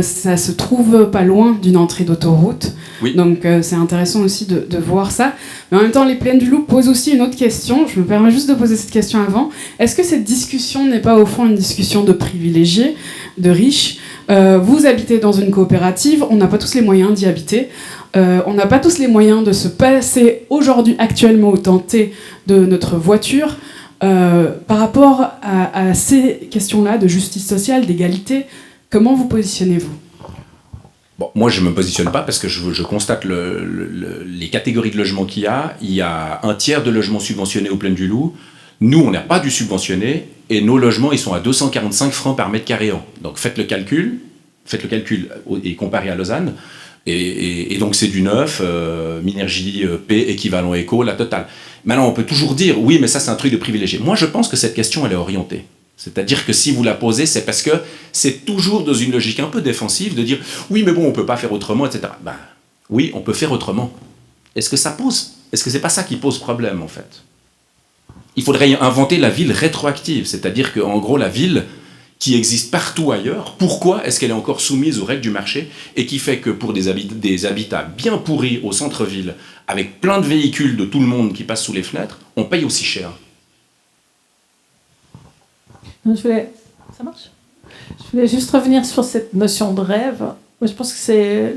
ça se trouve pas loin d'une entrée d'autoroute. Oui. Donc c'est intéressant aussi de voir ça. Mais en même temps, les Plaines du Loup posent aussi une autre question. Je me permets juste de poser cette question avant. Est-ce que cette discussion n'est pas au fond une discussion de privilégiés, de riches ? Vous habitez dans une coopérative, on n'a pas tous les moyens d'y habiter. On n'a pas tous les moyens de se passer aujourd'hui, actuellement, au tenté de notre voiture. Par rapport à ces questions-là de justice sociale, d'égalité, comment vous positionnez-vous ? Bon, moi, je ne me positionne pas parce que je constate les catégories de logements qu'il y a. Il y a un tiers de logements subventionnés au Plaine du Loup. Nous, on n'a pas dû subventionner et nos logements, ils sont à 245 francs par mètre carré an. Donc faites le calcul et comparé à Lausanne. Et donc c'est du neuf, Minergie, P, équivalent éco, la totale. Maintenant, on peut toujours dire, oui, mais ça c'est un truc de privilégié. Moi, je pense que cette question, elle est orientée. C'est-à-dire que si vous la posez, c'est parce que c'est toujours dans une logique un peu défensive de dire, oui, mais bon, on ne peut pas faire autrement, etc. Ben, oui, on peut faire autrement. Est-ce que c'est pas ça qui pose problème, en fait ? Il faudrait inventer la ville rétroactive, c'est-à-dire qu'en gros, la ville qui existe partout ailleurs, pourquoi est-ce qu'elle est encore soumise aux règles du marché et qui fait que pour des habitats bien pourris au centre-ville, avec plein de véhicules de tout le monde qui passent sous les fenêtres, on paye aussi cher. Ça marche ? Je voulais juste revenir sur cette notion de rêve. Moi, je pense que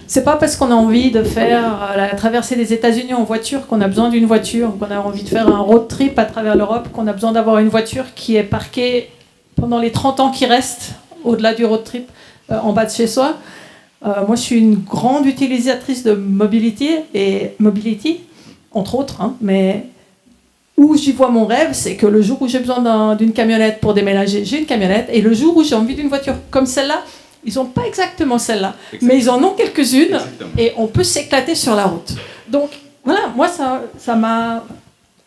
c'est pas parce qu'on a envie de faire la traversée des États-Unis en voiture qu'on a besoin d'une voiture, qu'on a envie de faire un road trip à travers l'Europe, qu'on a besoin d'avoir une voiture qui est parquée pendant les 30 ans qui restent au-delà du road trip en bas de chez soi. Moi, je suis une grande utilisatrice de Mobility, entre autres, hein, mais où j'y vois mon rêve, c'est que le jour où j'ai besoin d'une camionnette pour déménager, j'ai une camionnette, et le jour où j'ai envie d'une voiture comme celle-là, ils n'ont pas exactement celle-là, mais ils en ont quelques-unes, et on peut s'éclater sur la route. Donc, voilà, moi, ça m'a...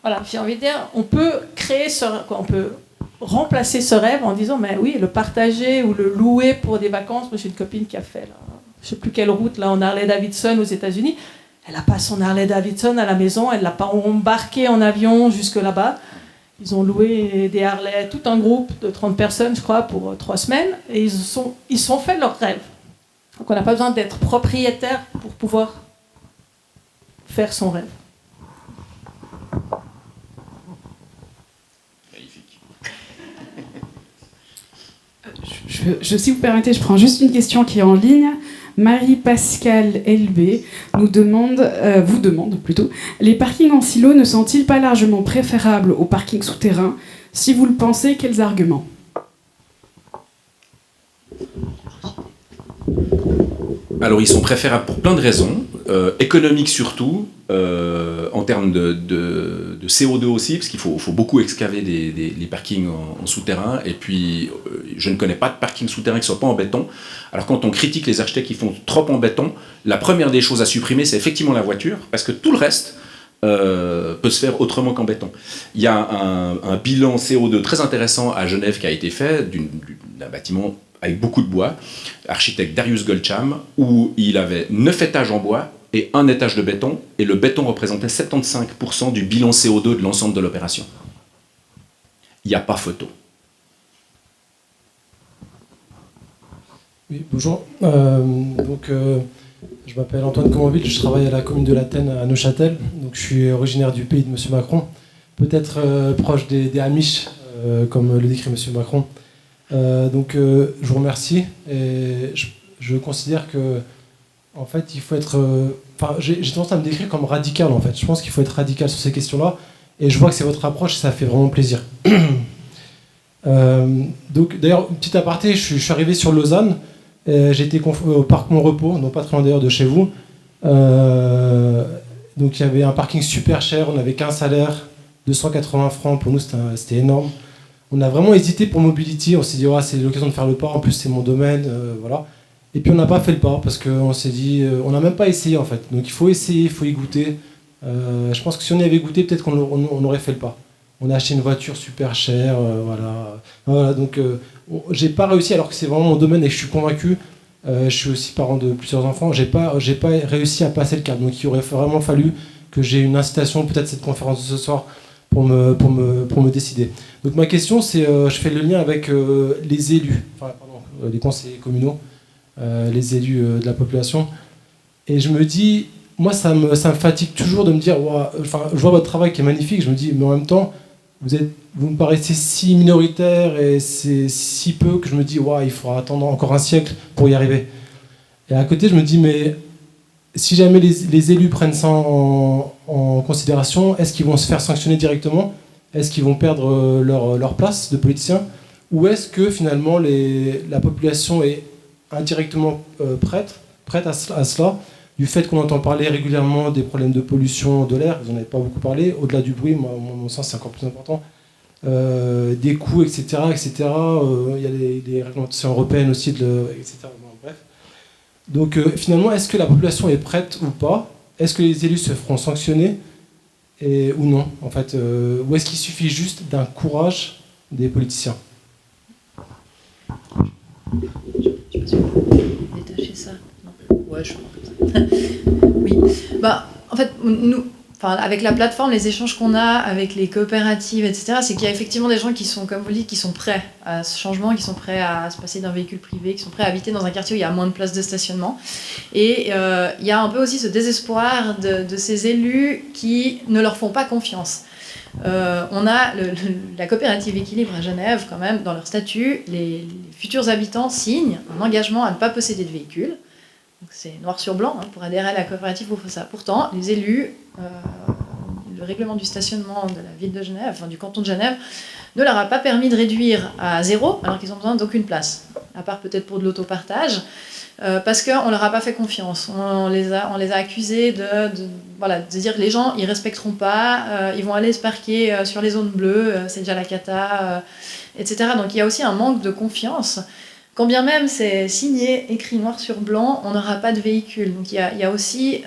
Voilà, j'ai envie de dire, on peut on peut remplacer ce rêve en disant, mais oui, le partager ou le louer pour des vacances. Moi, j'ai une copine qui a fait, là, je ne sais plus quelle route, là, en Harley-Davidson aux États-Unis. Elle n'a pas son Harley-Davidson à la maison, elle ne l'a pas embarqué en avion jusque là-bas. Ils ont loué des Harley, tout un groupe de 30 personnes, je crois, pour 3 semaines. Et ils sont fait leur rêve. Donc on n'a pas besoin d'être propriétaire pour pouvoir faire son rêve. Magnifique. Si vous permettez, je prends juste une question qui est en ligne Marie-Pascale LB vous demande plutôt, les parkings en silo ne sont-ils pas largement préférables aux parkings souterrains? Si vous le pensez, quels arguments? Alors, ils sont préférables pour plein de raisons, économiques surtout, en termes de CO2 aussi, parce qu'il faut beaucoup excaver les parkings en souterrain, et puis je ne connais pas de parking souterrain qui ne soit pas en béton. Alors quand on critique les architectes qui font trop en béton, la première des choses à supprimer, c'est effectivement la voiture, parce que tout le reste peut se faire autrement qu'en béton. Il y a un bilan CO2 très intéressant à Genève qui a été fait, d'un bâtiment avec beaucoup de bois, architecte Darius Goldscham, où il avait 9 étages en bois et 1 étage de béton, et le béton représentait 75% du bilan CO2 de l'ensemble de l'opération. Il n'y a pas photo. Oui, bonjour. Je m'appelle Antoine Comonville, je travaille à la commune de Lattène à Neuchâtel. Donc, je suis originaire du pays de M. Macron, peut-être proche des Amish, comme le décrit M. Macron. Je vous remercie et je considère que en fait il faut être j'ai tendance à me décrire comme radical en fait. Je pense qu'il faut être radical sur ces questions-là et je vois que c'est votre approche et ça fait vraiment plaisir. D'ailleurs, une petite aparté, je suis arrivé sur Lausanne, j'ai été au parc Mon Repos, donc pas très loin d'ailleurs de chez vous. Donc il y avait un parking super cher, on n'avait qu'un salaire, 280 francs, pour nous c'était énorme. On a vraiment hésité pour Mobility, on s'est dit c'est l'occasion de faire le pas, en plus c'est mon domaine, voilà. Et puis on n'a pas fait le pas parce qu'on s'est dit, on n'a même pas essayé en fait. Donc il faut essayer, il faut y goûter. Je pense que si on y avait goûté, peut-être qu'on aurait fait le pas. On a acheté une voiture super chère, voilà. Donc j'ai pas réussi, alors que c'est vraiment mon domaine et je suis convaincu. Je suis aussi parent de plusieurs enfants. J'ai pas réussi à passer le cap. Donc il aurait vraiment fallu que j'ai une incitation, peut-être cette conférence de ce soir, pour me décider. Donc ma question, c'est, je fais le lien avec les élus, les conseillers communaux, les élus de la population. Et je me dis, moi ça me fatigue toujours de me dire, je vois votre travail qui est magnifique, je me dis, mais en même temps, vous me paraissez si minoritaire et c'est si peu que je me dis, il faudra attendre encore un siècle pour y arriver. Et à côté, je me dis, mais si jamais les élus prennent ça en considération, est-ce qu'ils vont se faire sanctionner directement? Est-ce qu'ils vont perdre leur place de politiciens? Ou est-ce que finalement la population est indirectement prête à cela, du fait qu'on entend parler régulièrement des problèmes de pollution de l'air, vous n'en avez pas beaucoup parlé, au-delà du bruit, moi, à mon sens c'est encore plus important, des coûts, etc. Il y a les réglementations européennes aussi, etc. Bref. Donc finalement, est-ce que la population est prête ou pas? Est-ce que les élus se feront sanctionner ou non, en fait, ou est-ce qu'il suffit juste d'un courage des politiciens? Je sais pas si vous pouvez détacher ça. Non. Ouais, je vois comme ça. Oui. En fait, nous, avec la plateforme, les échanges qu'on a avec les coopératives, etc., c'est qu'il y a effectivement des gens qui sont, comme vous le dites, qui sont prêts à ce changement, qui sont prêts à se passer d'un véhicule privé, qui sont prêts à habiter dans un quartier où il y a moins de places de stationnement. Et il y a un peu aussi ce désespoir de ces élus qui ne leur font pas confiance. On a la coopérative Équilibre à Genève, quand même, dans leur statut, les futurs habitants signent un engagement à ne pas posséder de véhicule. Donc c'est noir sur blanc, pour adhérer à la coopérative, il faut ça. Pourtant, les élus, le règlement du stationnement de la ville de Genève, du canton de Genève, ne leur a pas permis de réduire à 0, alors qu'ils ont besoin d'aucune place, à part peut-être pour de l'autopartage, parce qu'on ne leur a pas fait confiance. On les a accusés de dire que les gens, ils ne respecteront pas, ils vont aller se parquer sur les zones bleues, c'est déjà la cata, etc. Donc il y a aussi un manque de confiance. Quand bien même c'est signé, écrit noir sur blanc, on n'aura pas de véhicule. Donc il y a aussi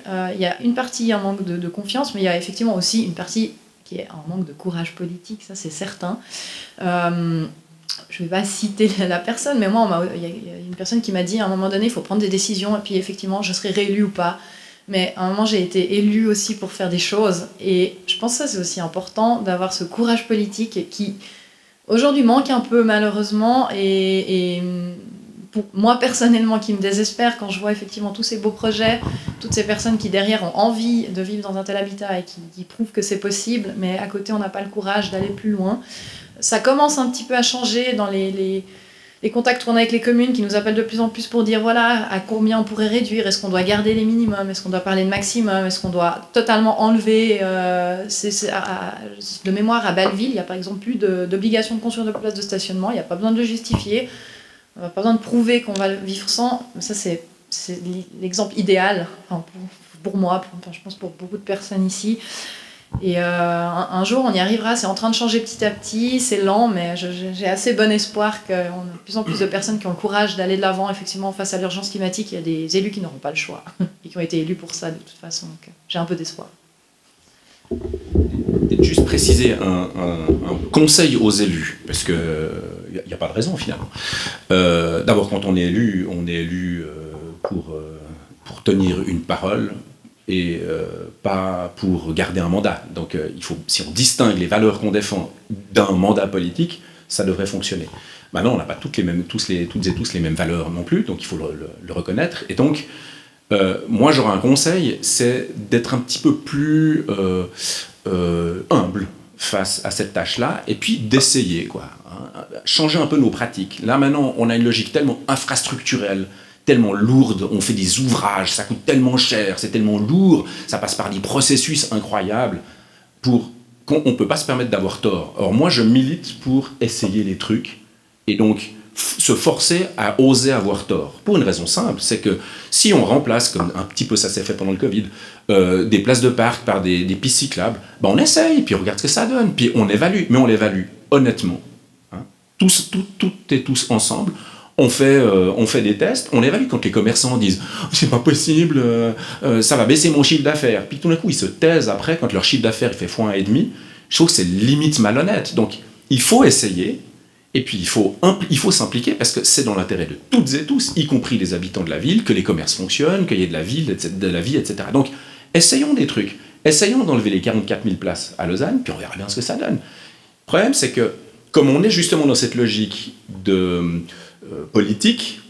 une partie, un manque de confiance, mais il y a effectivement aussi une partie qui est un manque de courage politique, ça c'est certain. Je ne vais pas citer la personne, mais moi, il y a une personne qui m'a dit à un moment donné, il faut prendre des décisions, et puis effectivement, je serai réélue ou pas. Mais à un moment, j'ai été élue aussi pour faire des choses. Et je pense que ça, c'est aussi important d'avoir ce courage politique qui, aujourd'hui, manque un peu, malheureusement. Et pour moi, personnellement, qui me désespère quand je vois effectivement tous ces beaux projets, toutes ces personnes qui, derrière, ont envie de vivre dans un tel habitat et qui prouvent que c'est possible, mais à côté, on n'a pas le courage d'aller plus loin. Ça commence un petit peu à changer dans les les contacts qu'on a avec les communes qui nous appellent de plus en plus pour dire voilà à combien on pourrait réduire, est-ce qu'on doit garder les minimums, est-ce qu'on doit parler de maximum, est-ce qu'on doit totalement enlever de mémoire à Belleville, il n'y a par exemple plus d'obligation de construire de places de stationnement, il n'y a pas besoin de le justifier, pas besoin de prouver qu'on va vivre sans. Ça c'est l'exemple idéal, enfin, pour moi, je pense pour beaucoup de personnes ici. Et un jour on y arrivera, c'est en train de changer petit à petit, c'est lent, mais j'ai assez bon espoir qu'on a de plus en plus de personnes qui ont le courage d'aller de l'avant. Effectivement, face à l'urgence climatique, il y a des élus qui n'auront pas le choix et qui ont été élus pour ça de toute façon, donc j'ai un peu d'espoir. Et juste préciser un conseil aux élus, parce qu'il n'y a pas de raison finalement. D'abord, quand on est élu pour tenir une parole, et pas pour garder un mandat. Donc si on distingue les valeurs qu'on défend d'un mandat politique, ça devrait fonctionner. Maintenant, on n'a pas toutes et tous les mêmes valeurs non plus, donc il faut le reconnaître. Et donc, moi j'aurais un conseil, c'est d'être un petit peu plus humble face à cette tâche-là, et puis d'essayer, quoi, hein, changer un peu nos pratiques. Là maintenant, on a une logique tellement infrastructurelle, tellement lourde, on fait des ouvrages, ça coûte tellement cher, c'est tellement lourd, ça passe par des processus incroyables, qu'on ne peut pas se permettre d'avoir tort. Or moi je milite pour essayer les trucs, et donc se forcer à oser avoir tort. Pour une raison simple, c'est que si on remplace, comme un petit peu ça s'est fait pendant le Covid, des places de parc par des pistes cyclables, ben on essaye, puis on regarde ce que ça donne, puis on évalue, mais on l'évalue honnêtement, hein, toutes et tous ensemble. On fait des tests, on évalue quand les commerçants disent « c'est pas possible, ça va baisser mon chiffre d'affaires ». Puis tout d'un coup, ils se taisent après, quand leur chiffre d'affaires il fait x1,5. Je trouve que c'est limite malhonnête. Donc, il faut essayer, et puis il faut s'impliquer, parce que c'est dans l'intérêt de toutes et tous, y compris les habitants de la ville, que les commerces fonctionnent, qu'il y ait de la vie, etc. Donc, essayons des trucs. Essayons d'enlever les 44 000 places à Lausanne, puis on verra bien ce que ça donne. Le problème, c'est que, comme on est justement dans cette logique de...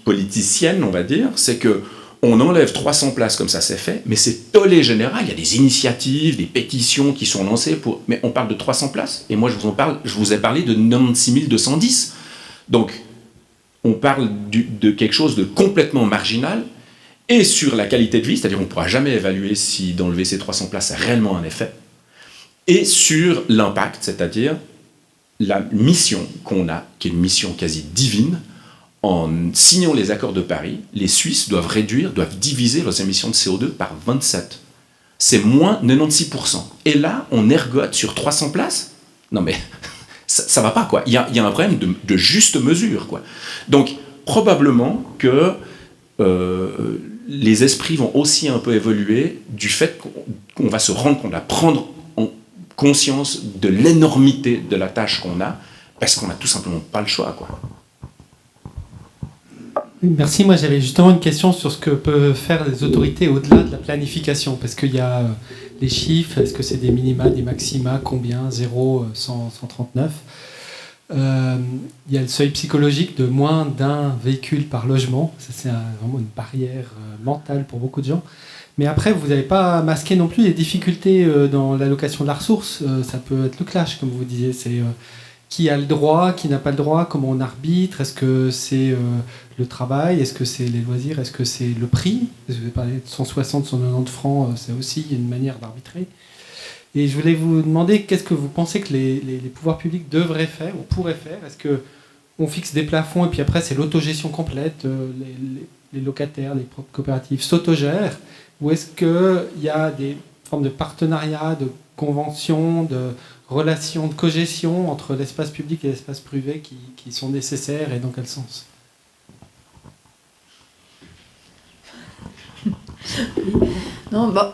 politicienne, on va dire, c'est que on enlève 300 places comme ça c'est fait, mais c'est tollé général, il y a des initiatives, des pétitions qui sont lancées mais on parle de 300 places, et moi je vous ai parlé de 96 210. Donc, on parle de quelque chose de complètement marginal, et sur la qualité de vie, c'est-à-dire on ne pourra jamais évaluer si d'enlever ces 300 places a réellement un effet, et sur l'impact, c'est-à-dire la mission qu'on a, qui est une mission quasi divine. En signant les accords de Paris, les Suisses doivent diviser leurs émissions de CO2 par 27. C'est moins 96%. Et là, on ergote sur 300 places. Non mais, ça va pas, quoi. Il y a un problème de juste mesure, quoi. Donc, probablement que les esprits vont aussi un peu évoluer du fait qu'on va se rendre compte, à prendre en conscience de l'énormité de la tâche qu'on a, parce qu'on n'a tout simplement pas le choix, quoi. Merci, moi j'avais justement une question sur ce que peuvent faire les autorités au-delà de la planification, parce qu'il y a les chiffres, est-ce que c'est des minima, des maxima, combien, 0, 100, 139. Il y a le seuil psychologique de moins d'un véhicule par logement, ça c'est vraiment une barrière mentale pour beaucoup de gens. Mais après, vous n'avez pas masqué non plus les difficultés dans l'allocation de la ressource, ça peut être le clash, comme vous disiez, c'est... qui a le droit, qui n'a pas le droit, comment on arbitre, est-ce que c'est le travail, est-ce que c'est les loisirs, est-ce que c'est le prix, vous avez parlé de 160, 190 francs, c'est aussi une manière d'arbitrer. Et je voulais vous demander, qu'est-ce que vous pensez que les pouvoirs publics devraient faire, ou pourraient faire? Est-ce qu'on fixe des plafonds, et puis après c'est l'autogestion complète, les locataires, les propres coopératives s'autogèrent, ou est-ce qu'il y a des formes de partenariat, de conventions, de relations de cogestion entre l'espace public et l'espace privé qui sont nécessaires, et dans quel sens? Non, bon.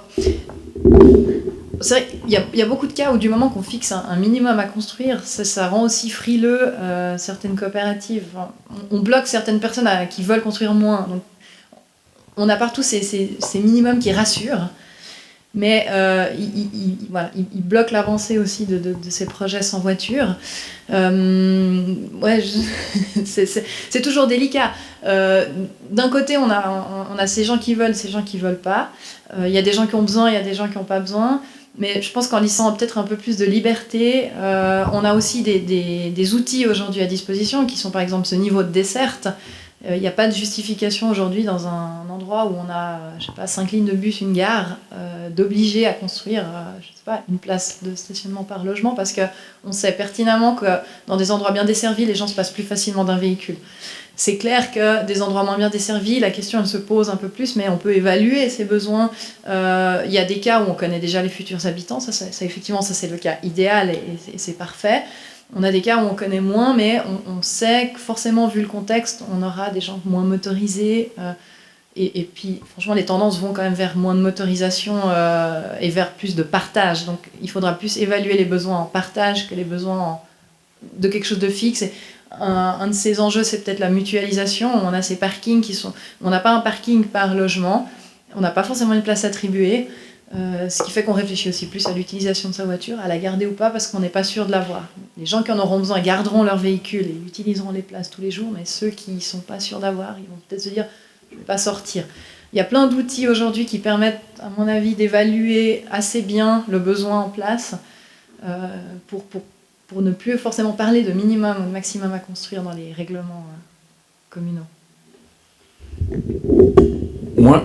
C'est vrai qu'il y a beaucoup de cas où du moment qu'on fixe un minimum à construire, ça rend aussi frileux certaines coopératives. Enfin, on bloque certaines personnes qui veulent construire moins. Donc, on a partout ces minimums qui rassurent. Mais il bloque l'avancée aussi de ces projets sans voiture. C'est toujours délicat. D'un côté, on a ces gens qui veulent, ces gens qui veulent pas. Il y a des gens qui ont besoin, il y a des gens qui n'ont pas besoin. Mais je pense qu'en laissant peut-être un peu plus de liberté, on a aussi des outils aujourd'hui à disposition qui sont par exemple ce niveau de desserte. Il n'y a pas de justification aujourd'hui dans un endroit où on a, je sais pas, 5 lignes de bus, une gare, d'obliger à construire, je sais pas, une place de stationnement par logement parce qu'on sait pertinemment que dans des endroits bien desservis, les gens se passent plus facilement d'un véhicule. C'est clair que des endroits moins bien desservis, la question elle se pose un peu plus, mais on peut évaluer ces besoins. Il y a des cas où on connaît déjà les futurs habitants, ça effectivement, ça c'est le cas idéal et c'est parfait. On a des cas où on connaît moins, mais on sait que forcément, vu le contexte, on aura des gens moins motorisés. Et puis, franchement, les tendances vont quand même vers moins de motorisation et vers plus de partage. Donc, il faudra plus évaluer les besoins en partage que les besoins de quelque chose de fixe. Et un de ces enjeux, c'est peut-être la mutualisation. On a ces parkings qui sont... On n'a pas un parking par logement. On n'a pas forcément une place attribuée. Ce qui fait qu'on réfléchit aussi plus à l'utilisation de sa voiture, à la garder ou pas, parce qu'on n'est pas sûr de l'avoir. Les gens qui en auront besoin garderont leur véhicule et utiliseront les places tous les jours, mais ceux qui ne sont pas sûrs d'avoir, ils vont peut-être se dire « je ne vais pas sortir ». Il y a plein d'outils aujourd'hui qui permettent, à mon avis, d'évaluer assez bien le besoin en place pour ne plus forcément parler de minimum ou de maximum à construire dans les règlements communaux. Moi,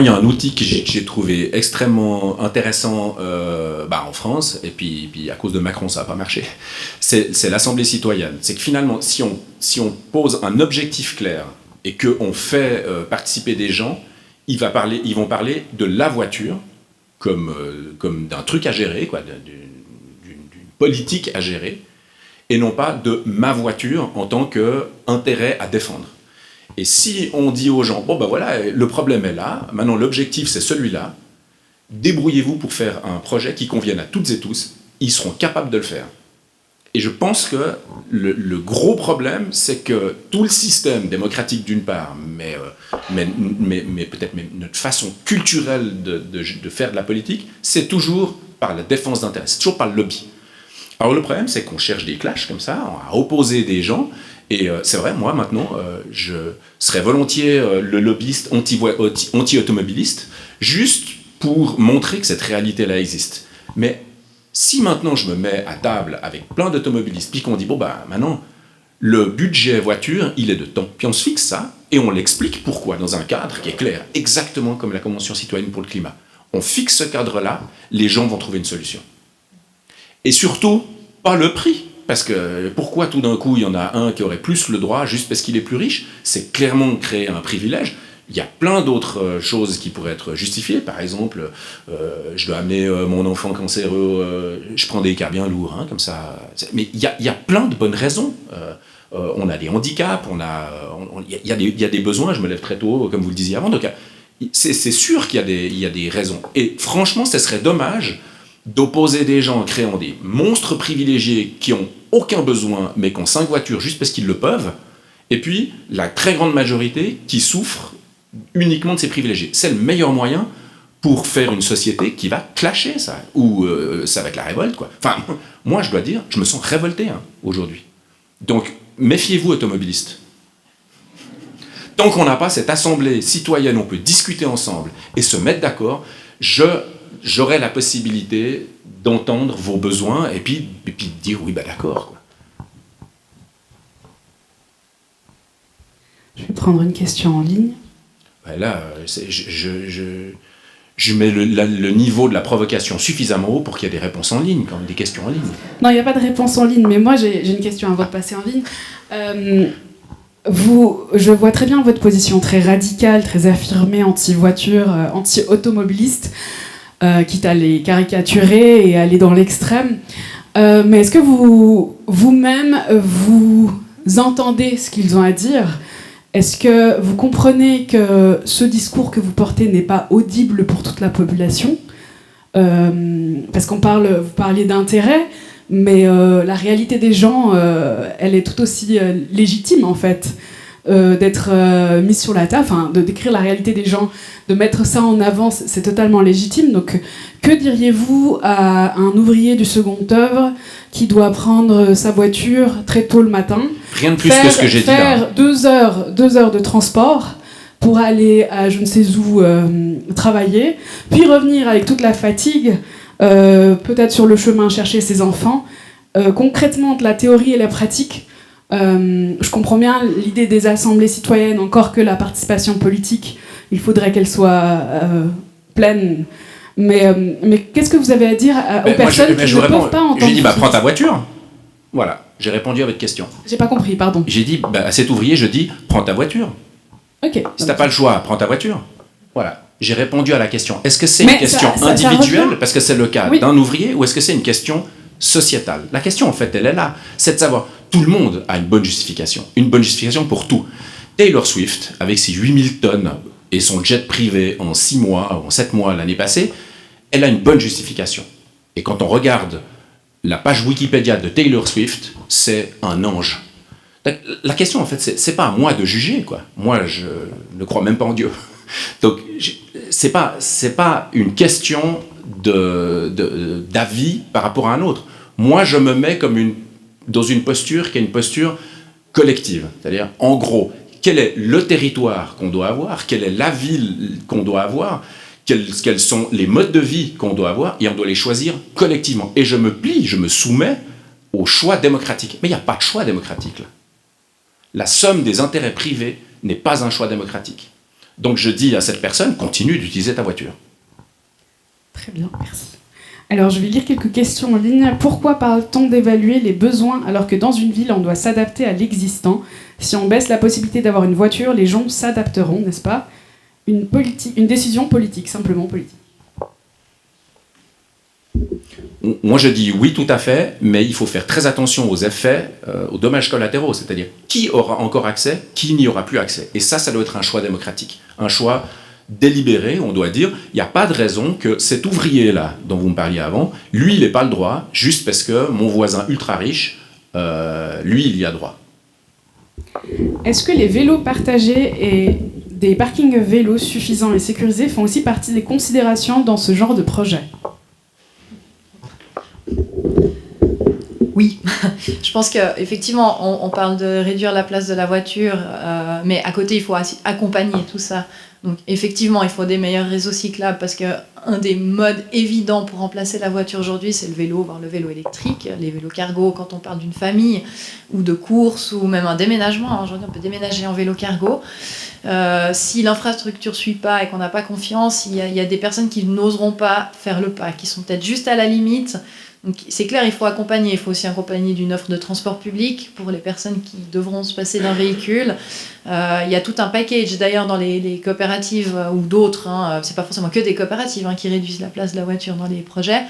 il y a un outil que j'ai trouvé extrêmement intéressant en France, et puis à cause de Macron, ça n'a pas marché. C'est l'Assemblée citoyenne. C'est que finalement, si on pose un objectif clair et qu'on fait participer des gens, ils vont parler de la voiture comme d'un truc à gérer, quoi, d'une politique à gérer, et non pas de ma voiture en tant qu'intérêt à défendre. Et si on dit aux gens, bon ben voilà, le problème est là, maintenant l'objectif c'est celui-là, débrouillez-vous pour faire un projet qui convienne à toutes et tous, ils seront capables de le faire. Et je pense que le gros problème, c'est que tout le système démocratique d'une part, mais peut-être même notre façon culturelle de faire de la politique, c'est toujours par la défense d'intérêts, c'est toujours par le lobby. Alors le problème, c'est qu'on cherche des clashs comme ça, à opposer des gens. Et c'est vrai, moi, maintenant, je serais volontiers le lobbyiste anti-automobiliste, juste pour montrer que cette réalité-là existe. Mais si maintenant je me mets à table avec plein d'automobilistes, puis qu'on dit, bon, bah, maintenant, le budget voiture, il est de temps. Puis on se fixe ça, et on l'explique pourquoi, dans un cadre qui est clair, exactement comme la Convention citoyenne pour le climat. On fixe ce cadre-là, les gens vont trouver une solution. Et surtout, pas le prix. Parce que pourquoi tout d'un coup il y en a un qui aurait plus le droit juste parce qu'il est plus riche? C'est clairement créer un privilège. Il y a plein d'autres choses qui pourraient être justifiées. Par exemple, je dois amener mon enfant cancéreux, je prends des cas bien lourds, hein, comme ça. Mais il y a plein de bonnes raisons. On a des handicaps, il y a des besoins, je me lève très tôt, comme vous le disiez avant. Donc c'est sûr qu'il y a des raisons. Et franchement, ce serait dommage d'opposer des gens en créant des monstres privilégiés qui ont aucun besoin, mais qui ont 5 voitures juste parce qu'ils le peuvent, et puis la très grande majorité qui souffre uniquement de ces privilégiés. C'est le meilleur moyen pour faire une société qui va clasher ça, ou ça va être la révolte, quoi. Enfin, moi, je dois dire, je me sens révolté aujourd'hui. Donc, méfiez-vous, automobilistes. Tant qu'on n'a pas cette assemblée citoyenne, on peut discuter ensemble et se mettre d'accord, j'aurai la possibilité d'entendre vos besoins et puis de dire oui, bah d'accord, quoi. Je vais prendre une question en ligne. Ouais, là, je mets le niveau de la provocation suffisamment haut pour qu'il y ait des réponses en ligne, quand même, des questions en ligne. Non, il n'y a pas de réponse en ligne, mais moi j'ai une question avant de passer en ligne. Je vois très bien votre position très radicale, très affirmée, anti-voiture, anti-automobiliste, quitte à les caricaturer et aller dans l'extrême. Mais est-ce que vous-même, vous entendez ce qu'ils ont à dire ? Est-ce que vous comprenez que ce discours que vous portez n'est pas audible pour toute la population ? Parce vous parliez d'intérêt, mais la réalité des gens, elle est tout aussi légitime en fait, d'être mise sur la table, enfin, de décrire la réalité des gens, de mettre ça en avant, c'est totalement légitime. Donc, que diriez-vous à un ouvrier du second œuvre qui doit prendre sa voiture très tôt le matin, rien de plus que ce que j'ai dit là, faire 2 heures de transport pour aller à je ne sais où travailler, puis revenir avec toute la fatigue peut-être sur le chemin chercher ses enfants. Concrètement, entre la théorie et la pratique, je comprends bien l'idée des assemblées citoyennes, encore que la participation politique, il faudrait qu'elle soit pleine. Mais qu'est-ce que vous avez à dire aux personnes qui ne peuvent pas entendre? J'ai dit, prends ta voiture. Voilà, j'ai répondu à votre question. J'ai pas compris, pardon. J'ai dit, à cet ouvrier, je dis, prends ta voiture. Ok. Si t'as pas le choix, prends ta voiture. Voilà. J'ai répondu à la question. Est-ce que c'est une question individuelle, parce que c'est le cas d'un ouvrier, ou est-ce que c'est une question sociétale? La question, en fait, elle est là. C'est de savoir, tout le monde a une bonne justification pour tout. Taylor Swift, avec ses 8000 tonnes et son jet privé en 6 mois, en 7 mois l'année passée, elle a une bonne justification. Et quand on regarde la page Wikipédia de Taylor Swift, c'est un ange. La question, en fait, c'est pas à moi de juger, quoi. Moi, je ne crois même pas en Dieu. Donc, c'est pas une question d'avis par rapport à un autre. Moi, je me mets dans une posture qui est une posture collective. C'est-à-dire, en gros, quel est le territoire qu'on doit avoir, quelle est la ville qu'on doit avoir, quels sont les modes de vie qu'on doit avoir, et on doit les choisir collectivement. Et je me soumets au choix démocratique. Mais il n'y a pas de choix démocratique, là. La somme des intérêts privés n'est pas un choix démocratique. Donc je dis à cette personne, continue d'utiliser ta voiture. Très bien, merci. Alors je vais lire quelques questions en ligne. Pourquoi parle-t-on d'évaluer les besoins alors que dans une ville on doit s'adapter à l'existant? Si on baisse la possibilité d'avoir une voiture, les gens s'adapteront, n'est-ce pas? Une décision politique, simplement politique. Moi je dis oui tout à fait, mais il faut faire très attention aux effets, aux dommages collatéraux, c'est-à-dire qui aura encore accès, qui n'y aura plus accès. Et ça doit être un choix démocratique, un choix délibéré. On doit dire, il n'y a pas de raison que cet ouvrier-là, dont vous me parliez avant, lui, il n'ait pas le droit, juste parce que mon voisin ultra riche, lui, il y a droit. Est-ce que les vélos partagés et des parkings vélos suffisants et sécurisés font aussi partie des considérations dans ce genre de projet? Oui, je pense qu'effectivement, on parle de réduire la place de la voiture, mais à côté, il faut accompagner tout ça. Donc effectivement, il faut des meilleurs réseaux cyclables, parce qu'un des modes évidents pour remplacer la voiture aujourd'hui, c'est le vélo, voire le vélo électrique, les vélos cargo quand on parle d'une famille, ou de course, ou même un déménagement. Aujourd'hui, on peut déménager en vélo cargo. Si l'infrastructure ne suit pas et qu'on n'a pas confiance, il y a des personnes qui n'oseront pas faire le pas, qui sont peut-être juste à la limite. Donc c'est clair, il faut accompagner. Il faut aussi accompagner d'une offre de transport public pour les personnes qui devront se passer d'un véhicule. Il y a tout un package, d'ailleurs, dans les coopératives ou d'autres. C'est pas forcément que des coopératives qui réduisent la place de la voiture dans les projets.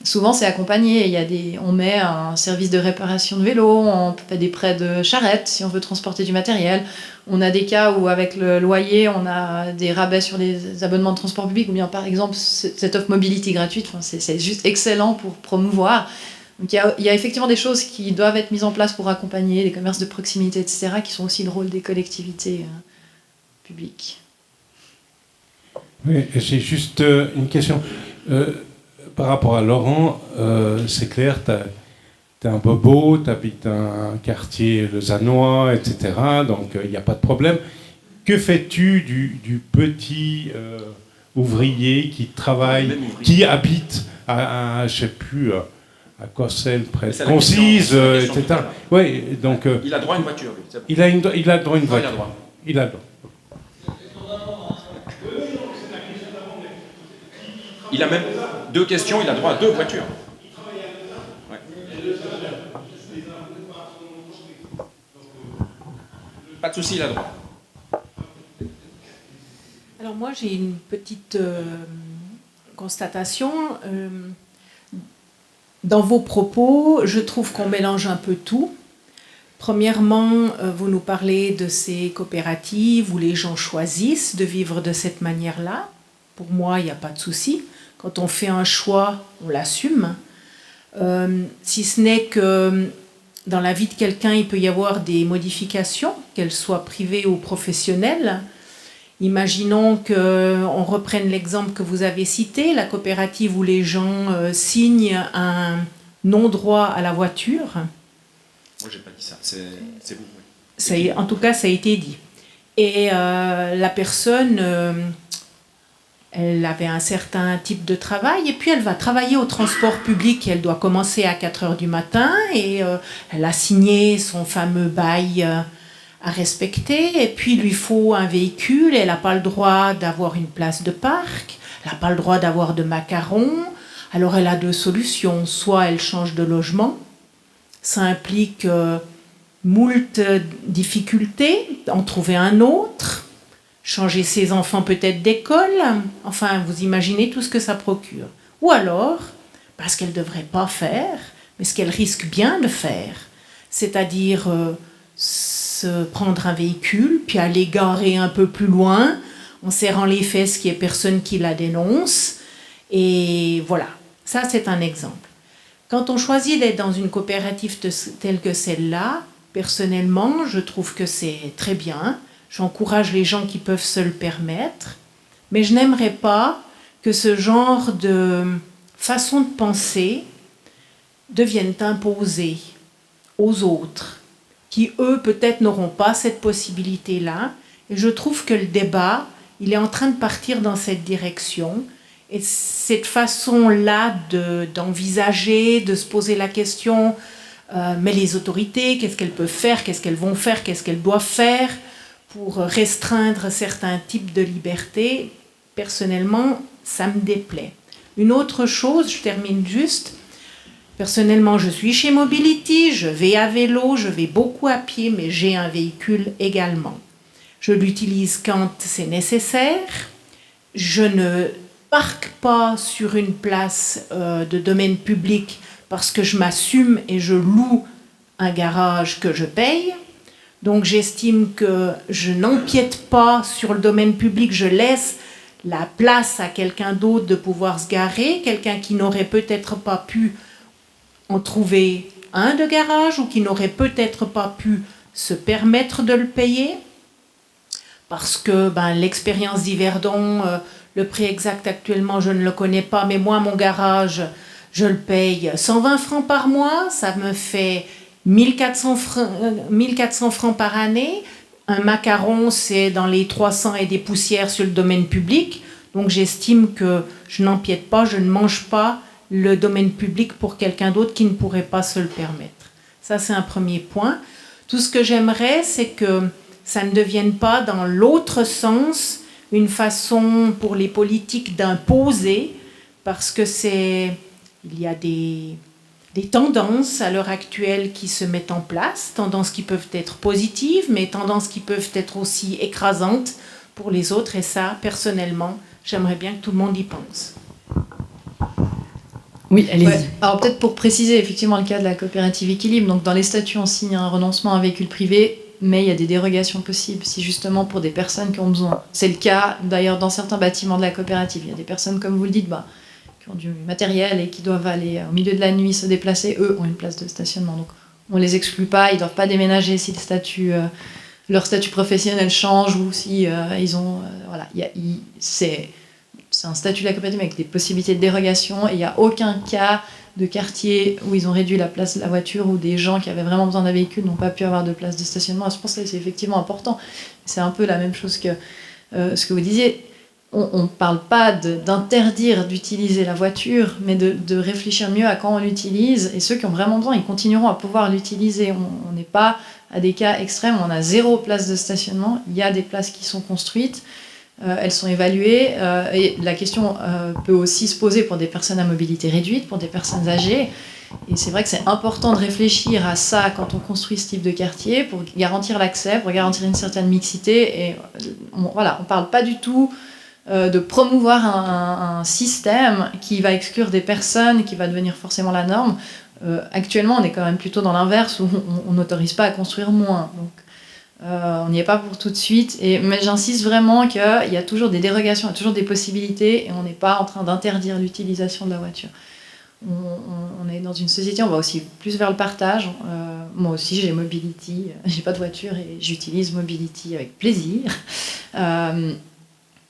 Souvent, c'est accompagné. On met un service de réparation de vélo, on fait des prêts de charrette si on veut transporter du matériel. On a des cas où, avec le loyer, on a des rabais sur les abonnements de transport public, ou bien, par exemple, cette offre mobility gratuite. C'est juste excellent pour promouvoir. Donc, il y a effectivement des choses qui doivent être mises en place pour accompagner les commerces de proximité, etc., qui sont aussi le rôle des collectivités publiques. Oui, j'ai juste une question. Par rapport à Laurent, c'est clair, t'es un bobo, t'habites un quartier lausannois, etc., donc il n'y a pas de problème. Que fais-tu du petit ouvrier qui travaille, qui habite à je sais plus, à Cossel, près de Concise, etc. Oui, donc... il a droit à une voiture, lui. C'est bon. Il a droit à une voiture. Il a droit. Il a même 2 questions, il a droit à 2 voitures. Ouais. Pas de souci, il a droit. Alors moi, j'ai une petite constatation. Dans vos propos, je trouve qu'on mélange un peu tout. Premièrement, vous nous parlez de ces coopératives où les gens choisissent de vivre de cette manière-là. Pour moi, il n'y a pas de souci. Quand on fait un choix, on l'assume. Si ce n'est que dans la vie de quelqu'un, il peut y avoir des modifications, qu'elles soient privées ou professionnelles. Imaginons qu'on reprenne l'exemple que vous avez cité, la coopérative où les gens signent un non-droit à la voiture. Moi, j'ai pas dit ça. C'est vous. Oui. En tout cas, ça a été dit. Et la personne... elle avait un certain type de travail, et puis elle va travailler au transport public, et elle doit commencer à 4 heures du matin, et elle a signé son fameux bail à respecter, et puis il lui faut un véhicule, et elle n'a pas le droit d'avoir une place de parc, elle n'a pas le droit d'avoir de macarons. Alors elle a 2 solutions, soit elle change de logement, ça implique moult difficultés, en trouver un autre, changer ses enfants peut-être d'école, enfin vous imaginez tout ce que ça procure. Ou alors, parce qu'elle ne devrait pas faire, mais ce qu'elle risque bien de faire, c'est-à-dire se prendre un véhicule, puis aller garer un peu plus loin, en serrant les fesses qu'il n'y ait personne qui la dénonce, et voilà, ça c'est un exemple. Quand on choisit d'être dans une coopérative telle que celle-là, personnellement, je trouve que c'est très bien. J'encourage les gens qui peuvent se le permettre, mais je n'aimerais pas que ce genre de façon de penser devienne imposée aux autres, qui eux peut-être n'auront pas cette possibilité-là. Et je trouve que le débat, il est en train de partir dans cette direction. Et cette façon-là d'envisager, de se poser la question, mais les autorités, qu'est-ce qu'elles peuvent faire, qu'est-ce qu'elles vont faire, qu'est-ce qu'elles doivent faire pour restreindre certains types de libertés, personnellement, ça me déplaît. Une autre chose, je termine juste, personnellement, je suis chez Mobility, je vais à vélo, je vais beaucoup à pied, mais j'ai un véhicule également. Je l'utilise quand c'est nécessaire, je ne parque pas sur une place de domaine public parce que je m'assume et je loue un garage que je paye. Donc j'estime que je n'empiète pas sur le domaine public, je laisse la place à quelqu'un d'autre de pouvoir se garer, quelqu'un qui n'aurait peut-être pas pu en trouver un de garage ou qui n'aurait peut-être pas pu se permettre de le payer. Parce que l'expérience d'Yverdon, le prix exact actuellement, je ne le connais pas, mais moi, mon garage, je le paye 120 francs par mois, ça me fait 1400 francs par année. Un macaron, c'est dans les 300 et des poussières sur le domaine public. Donc j'estime que je n'empiète pas, je ne mange pas le domaine public pour quelqu'un d'autre qui ne pourrait pas se le permettre. Ça, c'est un premier point. Tout ce que j'aimerais, c'est que ça ne devienne pas dans l'autre sens une façon pour les politiques d'imposer, parce que il y a des tendances à l'heure actuelle qui se mettent en place, tendances qui peuvent être positives, mais tendances qui peuvent être aussi écrasantes pour les autres, et ça, personnellement, j'aimerais bien que tout le monde y pense. Oui, allez-y. Ouais. Alors peut-être pour préciser effectivement le cas de la coopérative Équilibre, donc dans les statuts on signe un renoncement à un véhicule privé, mais il y a des dérogations possibles si justement pour des personnes qui ont besoin. C'est le cas d'ailleurs dans certains bâtiments de la coopérative. Il y a des personnes, comme vous le dites, qui ont du matériel et qui doivent aller au milieu de la nuit se déplacer. Eux ont une place de stationnement, donc on les exclut pas. Ils ne doivent pas déménager si leur statut professionnel change ou si ils ont voilà. C'est un statut de la coopérative avec des possibilités de dérogation et il n'y a aucun cas de quartier où ils ont réduit la place de la voiture, où des gens qui avaient vraiment besoin d'un véhicule n'ont pas pu avoir de place de stationnement. Je pense que c'est effectivement important. C'est un peu la même chose que ce que vous disiez. On ne parle pas d'interdire d'utiliser la voiture, mais de réfléchir mieux à quand on l'utilise. Et ceux qui ont vraiment besoin, ils continueront à pouvoir l'utiliser. On n'est pas à des cas extrêmes où on a 0 place de stationnement. Il y a des places qui sont construites. Elles sont évaluées et la question peut aussi se poser pour des personnes à mobilité réduite, pour des personnes âgées. Et c'est vrai que c'est important de réfléchir à ça quand on construit ce type de quartier pour garantir l'accès, pour garantir une certaine mixité. Et on ne parle pas du tout de promouvoir un système qui va exclure des personnes, qui va devenir forcément la norme. Actuellement, on est quand même plutôt dans l'inverse où on n'autorise pas à construire moins. Donc, on n'y est pas pour tout de suite, mais j'insiste vraiment qu'il y a toujours des dérogations, il y a toujours des possibilités et on n'est pas en train d'interdire l'utilisation de la voiture. On est dans une société, on va aussi plus vers le partage. Moi aussi j'ai Mobility, j'ai pas de voiture et j'utilise Mobility avec plaisir.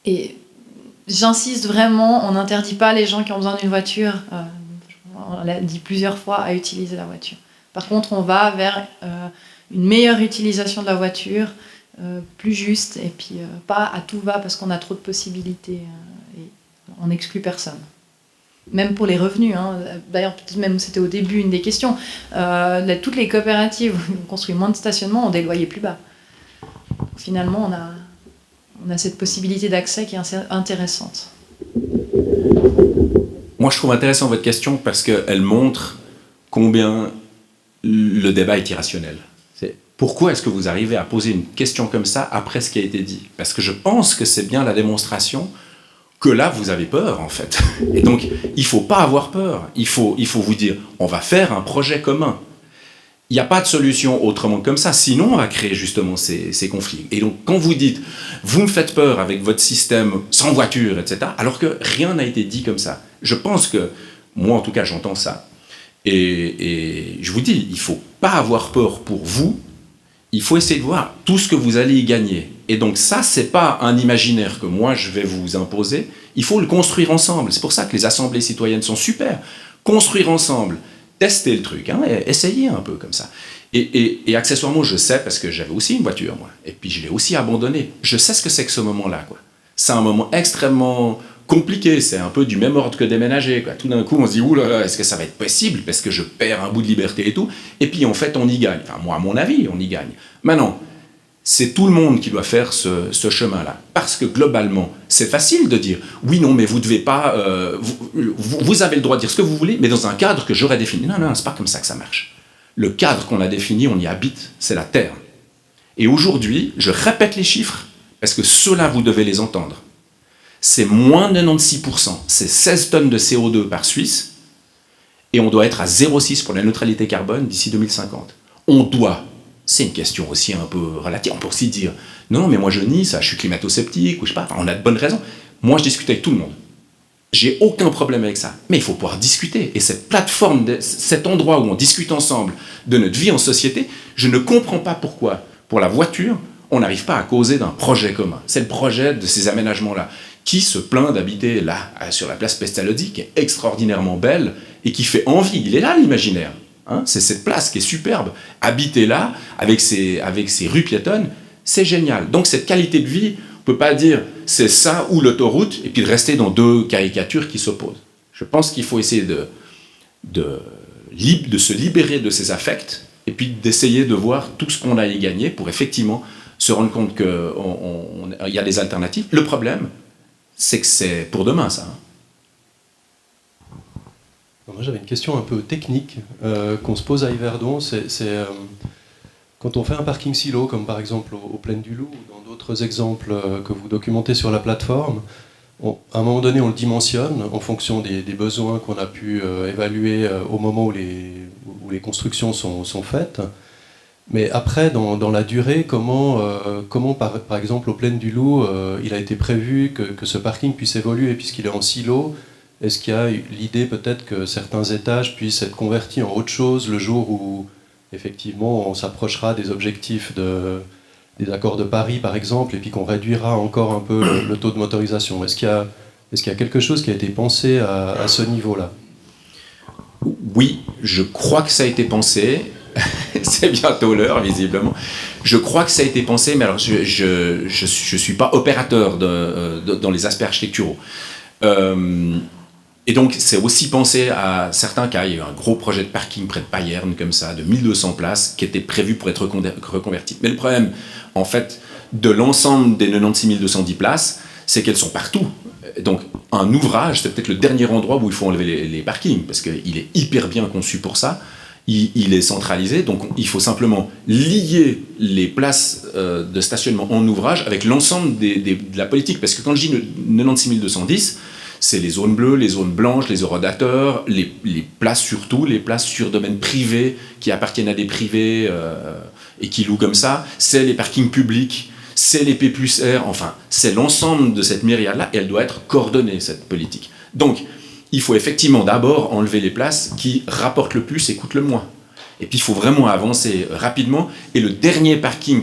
Et j'insiste vraiment, on n'interdit pas les gens qui ont besoin d'une voiture, on l'a dit plusieurs fois, à utiliser la voiture. Par contre, on va vers une meilleure utilisation de la voiture, plus juste, et puis pas à tout va parce qu'on a trop de possibilités. on n'exclut personne. Même pour les revenus. Hein. D'ailleurs, peut-être même c'était au début une des questions. Toutes les coopératives où on construit moins de stationnements ont des loyers plus bas. Finalement, on a cette possibilité d'accès qui est intéressante. Moi, je trouve intéressant votre question parce qu'elle montre combien le débat est irrationnel. Pourquoi est-ce que vous arrivez à poser une question comme ça après ce qui a été dit? Parce que je pense que c'est bien la démonstration que là, vous avez peur, en fait. Et donc, il ne faut pas avoir peur. Il faut vous dire, on va faire un projet commun. Il n'y a pas de solution autrement que comme ça. Sinon, on va créer justement ces conflits. Et donc, quand vous dites, vous me faites peur avec votre système sans voiture, etc., alors que rien n'a été dit comme ça. Je pense que, moi en tout cas, j'entends ça. Et je vous dis, il ne faut pas avoir peur pour vous. Il faut essayer de voir tout ce que vous allez y gagner. Et donc ça, c'est pas un imaginaire que moi je vais vous imposer. Il faut le construire ensemble. C'est pour ça que les assemblées citoyennes sont super. Construire ensemble, tester le truc, hein, essayer un peu comme ça. Et accessoirement, je sais, parce que j'avais aussi une voiture, moi, et puis je l'ai aussi abandonnée. Je sais ce que c'est que ce moment-là, quoi. C'est un moment extrêmement compliqué, c'est un peu du même ordre que déménager, quoi. Tout d'un coup, on se dit, oulala, est-ce que ça va être possible, parce que je perds un bout de liberté et tout. Et puis, en fait, on y gagne. Enfin, moi, à mon avis, on y gagne. Maintenant, c'est tout le monde qui doit faire ce chemin-là. Parce que, globalement, c'est facile de dire, oui, non, mais vous devez pas... vous avez le droit de dire ce que vous voulez, mais dans un cadre que j'aurais défini. Non, non, c'est pas comme ça que ça marche. Le cadre qu'on a défini, on y habite, c'est la Terre. Et aujourd'hui, je répète les chiffres, parce que ceux-là, vous devez les entendre. C'est moins de 96%, c'est 16 tonnes de CO2 par Suisse, et on doit être à 0,6 pour la neutralité carbone d'ici 2050. On doit, c'est une question aussi un peu relative, on peut aussi dire, non, mais moi je nie ça, je suis climato-sceptique, ou je sais pas, on a de bonnes raisons. Moi je discute avec tout le monde. J'ai aucun problème avec ça, mais il faut pouvoir discuter. Et cette plateforme, cet endroit où on discute ensemble de notre vie en société, je ne comprends pas pourquoi, pour la voiture, on n'arrive pas à causer d'un projet commun. C'est le projet de ces aménagements-là. Qui se plaint d'habiter là, sur la place Pestalozzi, qui est extraordinairement belle et qui fait envie. Il est là, l'imaginaire. Hein, c'est cette place qui est superbe. Habiter là, avec ses rues piétonnes, c'est génial. Donc cette qualité de vie, on ne peut pas dire c'est ça ou l'autoroute, et puis de rester dans deux caricatures qui s'opposent. Je pense qu'il faut essayer de se libérer de ces affects, et puis d'essayer de voir tout ce qu'on a à y gagner pour effectivement se rendre compte qu'il y a des alternatives. Le problème, c'est que c'est pour demain, ça. Moi, j'avais une question un peu technique qu'on se pose à Yverdon. Quand on fait un parking silo, comme par exemple au Plaines du Loup, ou dans d'autres exemples que vous documentez sur la plateforme, à un moment donné, on le dimensionne en fonction des besoins qu'on a pu évaluer au moment où les constructions sont faites. Mais après, dans la durée, comment par exemple, au Plaines du Loup, il a été prévu que ce parking puisse évoluer puisqu'il est en silo? Est-ce qu'il y a l'idée peut-être que certains étages puissent être convertis en autre chose le jour où, effectivement, on s'approchera des objectifs des accords de Paris, par exemple, et puis qu'on réduira encore un peu le taux de motorisation? Est-ce qu'il y a quelque chose qui a été pensé à ce niveau-là? Oui, je crois que ça a été pensé. C'est bientôt l'heure, visiblement. Je crois que ça a été pensé, mais alors je suis pas opérateur dans les aspects architecturaux. Et donc, c'est aussi pensé à certains cas. Il y a eu un gros projet de parking près de Payerne, comme ça, de 1200 places, qui était prévu pour être reconverti. Mais le problème, en fait, de l'ensemble des 96 210 places, c'est qu'elles sont partout. Donc, un ouvrage, c'est peut-être le dernier endroit où il faut enlever les parkings, parce qu'il est hyper bien conçu pour ça. Il est centralisé, donc il faut simplement lier les places de stationnement en ouvrage avec l'ensemble de la politique. Parce que quand je dis 96 210, c'est les zones bleues, les zones blanches, les horodateurs, les places surtout, les places sur domaine privé qui appartiennent à des privés et qui louent comme ça, c'est les parkings publics, c'est les P+R, enfin, c'est l'ensemble de cette myriade-là, et elle doit être coordonnée, cette politique. Donc, il faut effectivement d'abord enlever les places qui rapportent le plus et coûtent le moins. Et puis il faut vraiment avancer rapidement. Et le dernier parking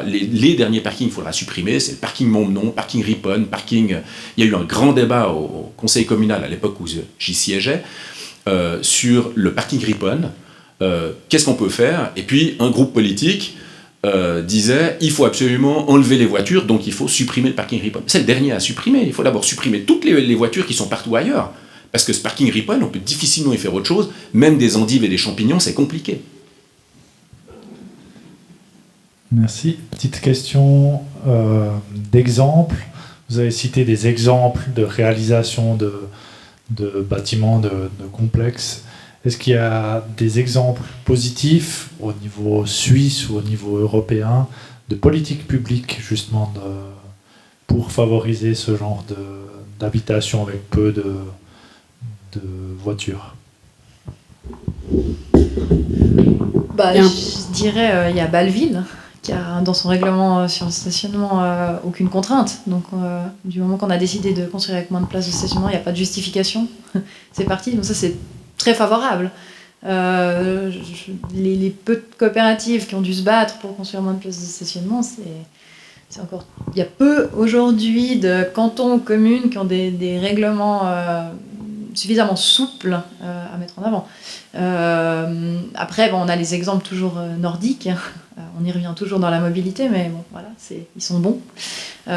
les derniers parkings qu'il faudra supprimer, c'est le parking Montbenon, parking Riponne, parking... Il y a eu un grand débat au conseil communal à l'époque où j'y siégeais sur le parking Riponne. Qu'est-ce qu'on peut faire? Et puis un groupe politique disait il faut absolument enlever les voitures, donc il faut supprimer le parking Rippon. C'est le dernier à supprimer. Il faut d'abord supprimer toutes les voitures qui sont partout ailleurs. Parce que ce parking Rippon, on peut difficilement y faire autre chose. Même des endives et des champignons, c'est compliqué. Merci. Petite question d'exemple. Vous avez cité des exemples de réalisation de bâtiments, de complexes. Est-ce qu'il y a des exemples positifs au niveau suisse ou au niveau européen de politique publique justement pour favoriser ce genre d'habitation avec peu de voitures? Je dirais il y a Bâle-Ville qui a dans son règlement sur le stationnement aucune contrainte. Donc du moment qu'on a décidé de construire avec moins de places de stationnement, il n'y a pas de justification. C'est parti. Donc ça c'est très favorable. Les peu de coopératives qui ont dû se battre pour construire moins de places de stationnement, c'est encore... Il y a peu aujourd'hui de cantons ou communes qui ont des règlements suffisamment souples à mettre en avant. Après, on a les exemples toujours nordiques. On y revient toujours dans la mobilité, mais bon, voilà, ils sont bons. On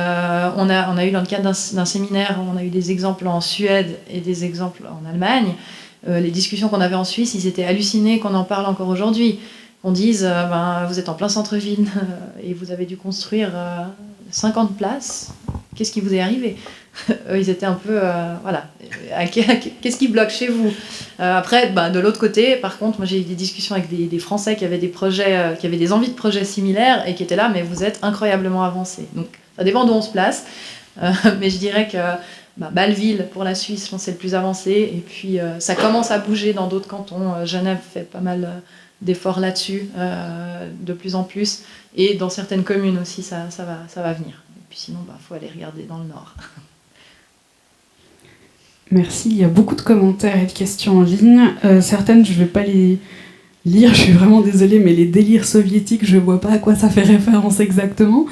a eu dans le cadre d'un séminaire, on a eu des exemples en Suède et des exemples en Allemagne. Les discussions qu'on avait en Suisse, ils étaient hallucinés qu'on en parle encore aujourd'hui. On dise, vous êtes en plein centre-ville et vous avez dû construire 50 places, qu'est-ce qui vous est arrivé? Eux, ils étaient un peu, qu'est-ce qui bloque chez vous? Après, de l'autre côté, par contre, moi j'ai eu des discussions avec des Français qui avaient des projets, qui avaient des envies de projets similaires et qui étaient là, mais vous êtes incroyablement avancés. Donc ça dépend d'où on se place, mais je dirais que Bâle-Ville, pour la Suisse, je pense que c'est le plus avancé. Et puis, ça commence à bouger dans d'autres cantons. Genève fait pas mal d'efforts là-dessus, de plus en plus. Et dans certaines communes aussi, ça va venir. Et puis sinon, faut aller regarder dans le nord. Merci. Il y a beaucoup de commentaires et de questions en ligne. Certaines, je ne vais pas les lire. Je suis vraiment désolée, mais les délires soviétiques, je ne vois pas à quoi ça fait référence exactement.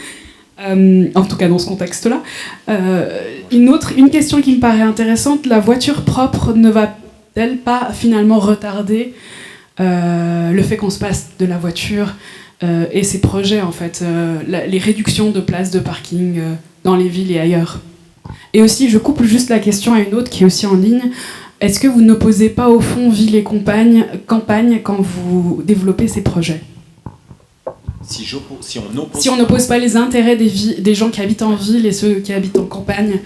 En tout cas dans ce contexte-là. Une question qui me paraît intéressante, la voiture propre ne va-t-elle pas finalement retarder le fait qu'on se passe de la voiture et ses projets en fait, les réductions de places de parking dans les villes et ailleurs? Et aussi, je couple juste la question à une autre qui est aussi en ligne. Est-ce que vous n'opposez pas au fond ville et campagne quand vous développez ces projets? Si on n'oppose pas les intérêts des gens qui habitent en ville et ceux qui habitent en campagne.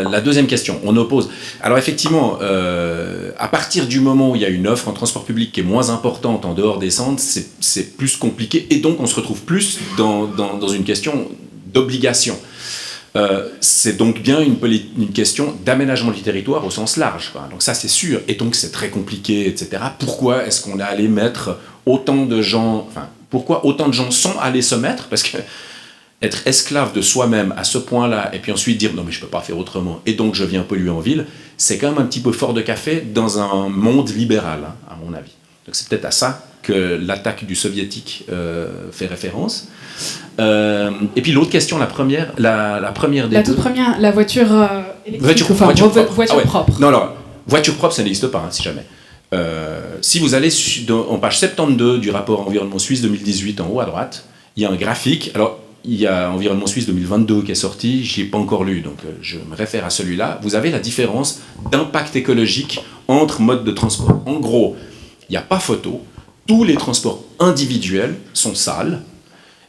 La deuxième question, on oppose. Alors effectivement, à partir du moment où il y a une offre en transport public qui est moins importante en dehors des centres, c'est plus compliqué et donc on se retrouve plus dans une question d'obligation. C'est donc bien une question d'aménagement du territoire au sens large, quoi. Donc ça c'est sûr, et donc c'est très compliqué, etc. Pourquoi est-ce qu'on a allé mettre autant de gens, pourquoi autant de gens sont allés se mettre? Parce que être esclave de soi-même à ce point-là, et puis ensuite dire non mais je peux pas faire autrement, et donc je viens polluer en ville, c'est quand même un petit peu fort de café dans un monde libéral, à mon avis. Donc c'est peut-être à ça que l'attaque du soviétique fait référence. Et puis l'autre question, la première des La toute première, la voiture électrique, voiture propre. Non, alors, voiture propre, ça n'existe pas, si jamais. Si vous allez en page 72 du rapport Environnement Suisse 2018, en haut à droite, il y a un graphique. Alors, il y a Environnement Suisse 2022 qui est sorti, je n'ai pas encore lu, donc je me réfère à celui-là. Vous avez la différence d'impact écologique entre modes de transport. En gros, il n'y a pas photo, tous les transports individuels sont sales,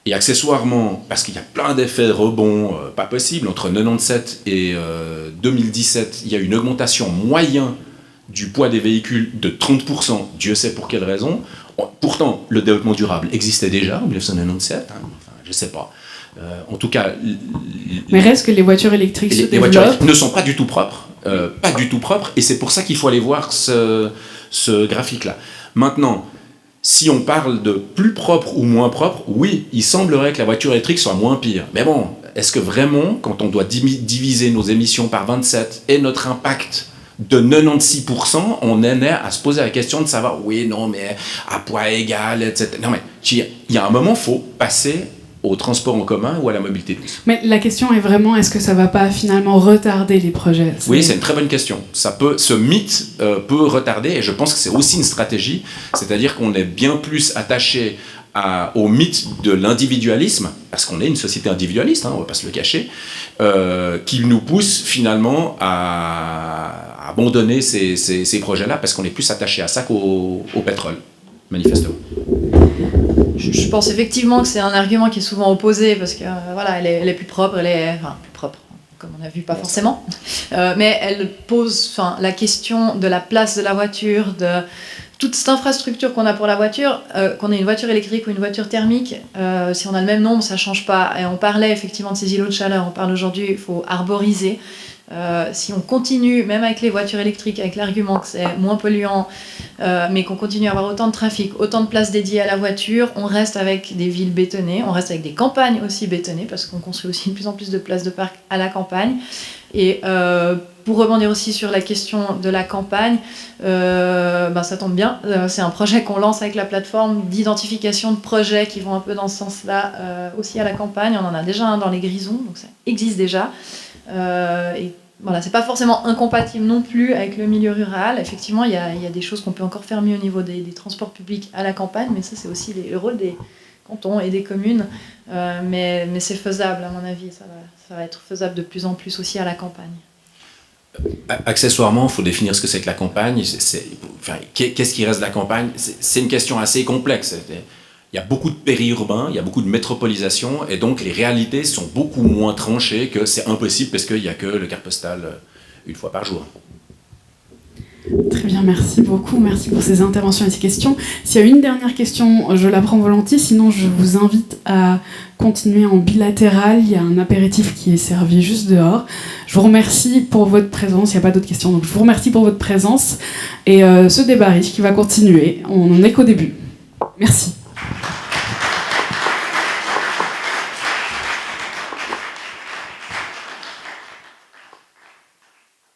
et accessoirement, parce qu'il y a plein d'effets rebonds pas possibles, entre 97 et 2017, il y a une augmentation moyenne du poids des véhicules de 30%, Dieu sait pour quelle raison. Pourtant, le développement durable existait déjà en 1997, je ne sais pas. En tout cas... Mais reste que les voitures électriques se développent. Les voitures ne sont pas du tout propres, et c'est pour ça qu'il faut aller voir ce graphique-là. Maintenant, si on parle de plus propre ou moins propre, oui, il semblerait que la voiture électrique soit moins pire. Mais bon, est-ce que vraiment, quand on doit diviser nos émissions par 27 et notre impact de 96%, on est né à se poser la question de savoir, oui, non, mais à poids égal, etc. Non, mais il y a un moment, il faut passer au transport en commun ou à la mobilité douce. Mais la question est vraiment, est-ce que ça va pas finalement retarder les projets ? Oui, c'est une très bonne question. Ce mythe peut retarder, et je pense que c'est aussi une stratégie, c'est-à-dire qu'on est bien plus attaché au mythe de l'individualisme, parce qu'on est une société individualiste, on ne va pas se le cacher, qui nous pousse finalement à abandonner ces projets-là, parce qu'on est plus attaché à ça qu'au pétrole, manifestement. Je pense effectivement que c'est un argument qui est souvent opposé, parce que voilà, elle est plus propre, plus propre, comme on a vu, pas forcément, mais elle pose la question de la place de la voiture, de toute cette infrastructure qu'on a pour la voiture, qu'on ait une voiture électrique ou une voiture thermique, si on a le même nombre, ça ne change pas. Et on parlait effectivement de ces îlots de chaleur, on parle aujourd'hui, il faut arboriser. Si on continue, même avec les voitures électriques, avec l'argument que c'est moins polluant, mais qu'on continue à avoir autant de trafic, autant de places dédiées à la voiture, on reste avec des villes bétonnées, on reste avec des campagnes aussi bétonnées, parce qu'on construit aussi de plus en plus de places de parc à la campagne. Et pour rebondir aussi sur la question de la campagne, ça tombe bien, c'est un projet qu'on lance avec la plateforme d'identification de projets qui vont un peu dans ce sens-là, aussi à la campagne. On en a déjà un dans les Grisons, donc ça existe déjà. Et voilà, c'est pas forcément incompatible non plus avec le milieu rural. Effectivement, il y a des choses qu'on peut encore faire mieux au niveau des transports publics à la campagne, mais ça c'est aussi le rôle des cantons et des communes. Mais c'est faisable à mon avis, ça va être faisable de plus en plus aussi à la campagne. Accessoirement, il faut définir ce que c'est que la campagne. Qu'est-ce qui reste de la campagne ? C'est une question assez complexe. Il y a beaucoup de périurbains, il y a beaucoup de métropolisation, et donc les réalités sont beaucoup moins tranchées que c'est impossible parce qu'il n'y a que le carte postal une fois par jour. Très bien, merci beaucoup. Merci pour ces interventions et ces questions. S'il y a une dernière question, je la prends volontiers. Sinon, je vous invite à continuer en bilatéral. Il y a un apéritif qui est servi juste dehors. Je vous remercie pour votre présence. Il n'y a pas d'autres questions. Donc, je vous remercie pour votre présence. Et ce débat riche qui va continuer. On n'en est qu'au début. Merci.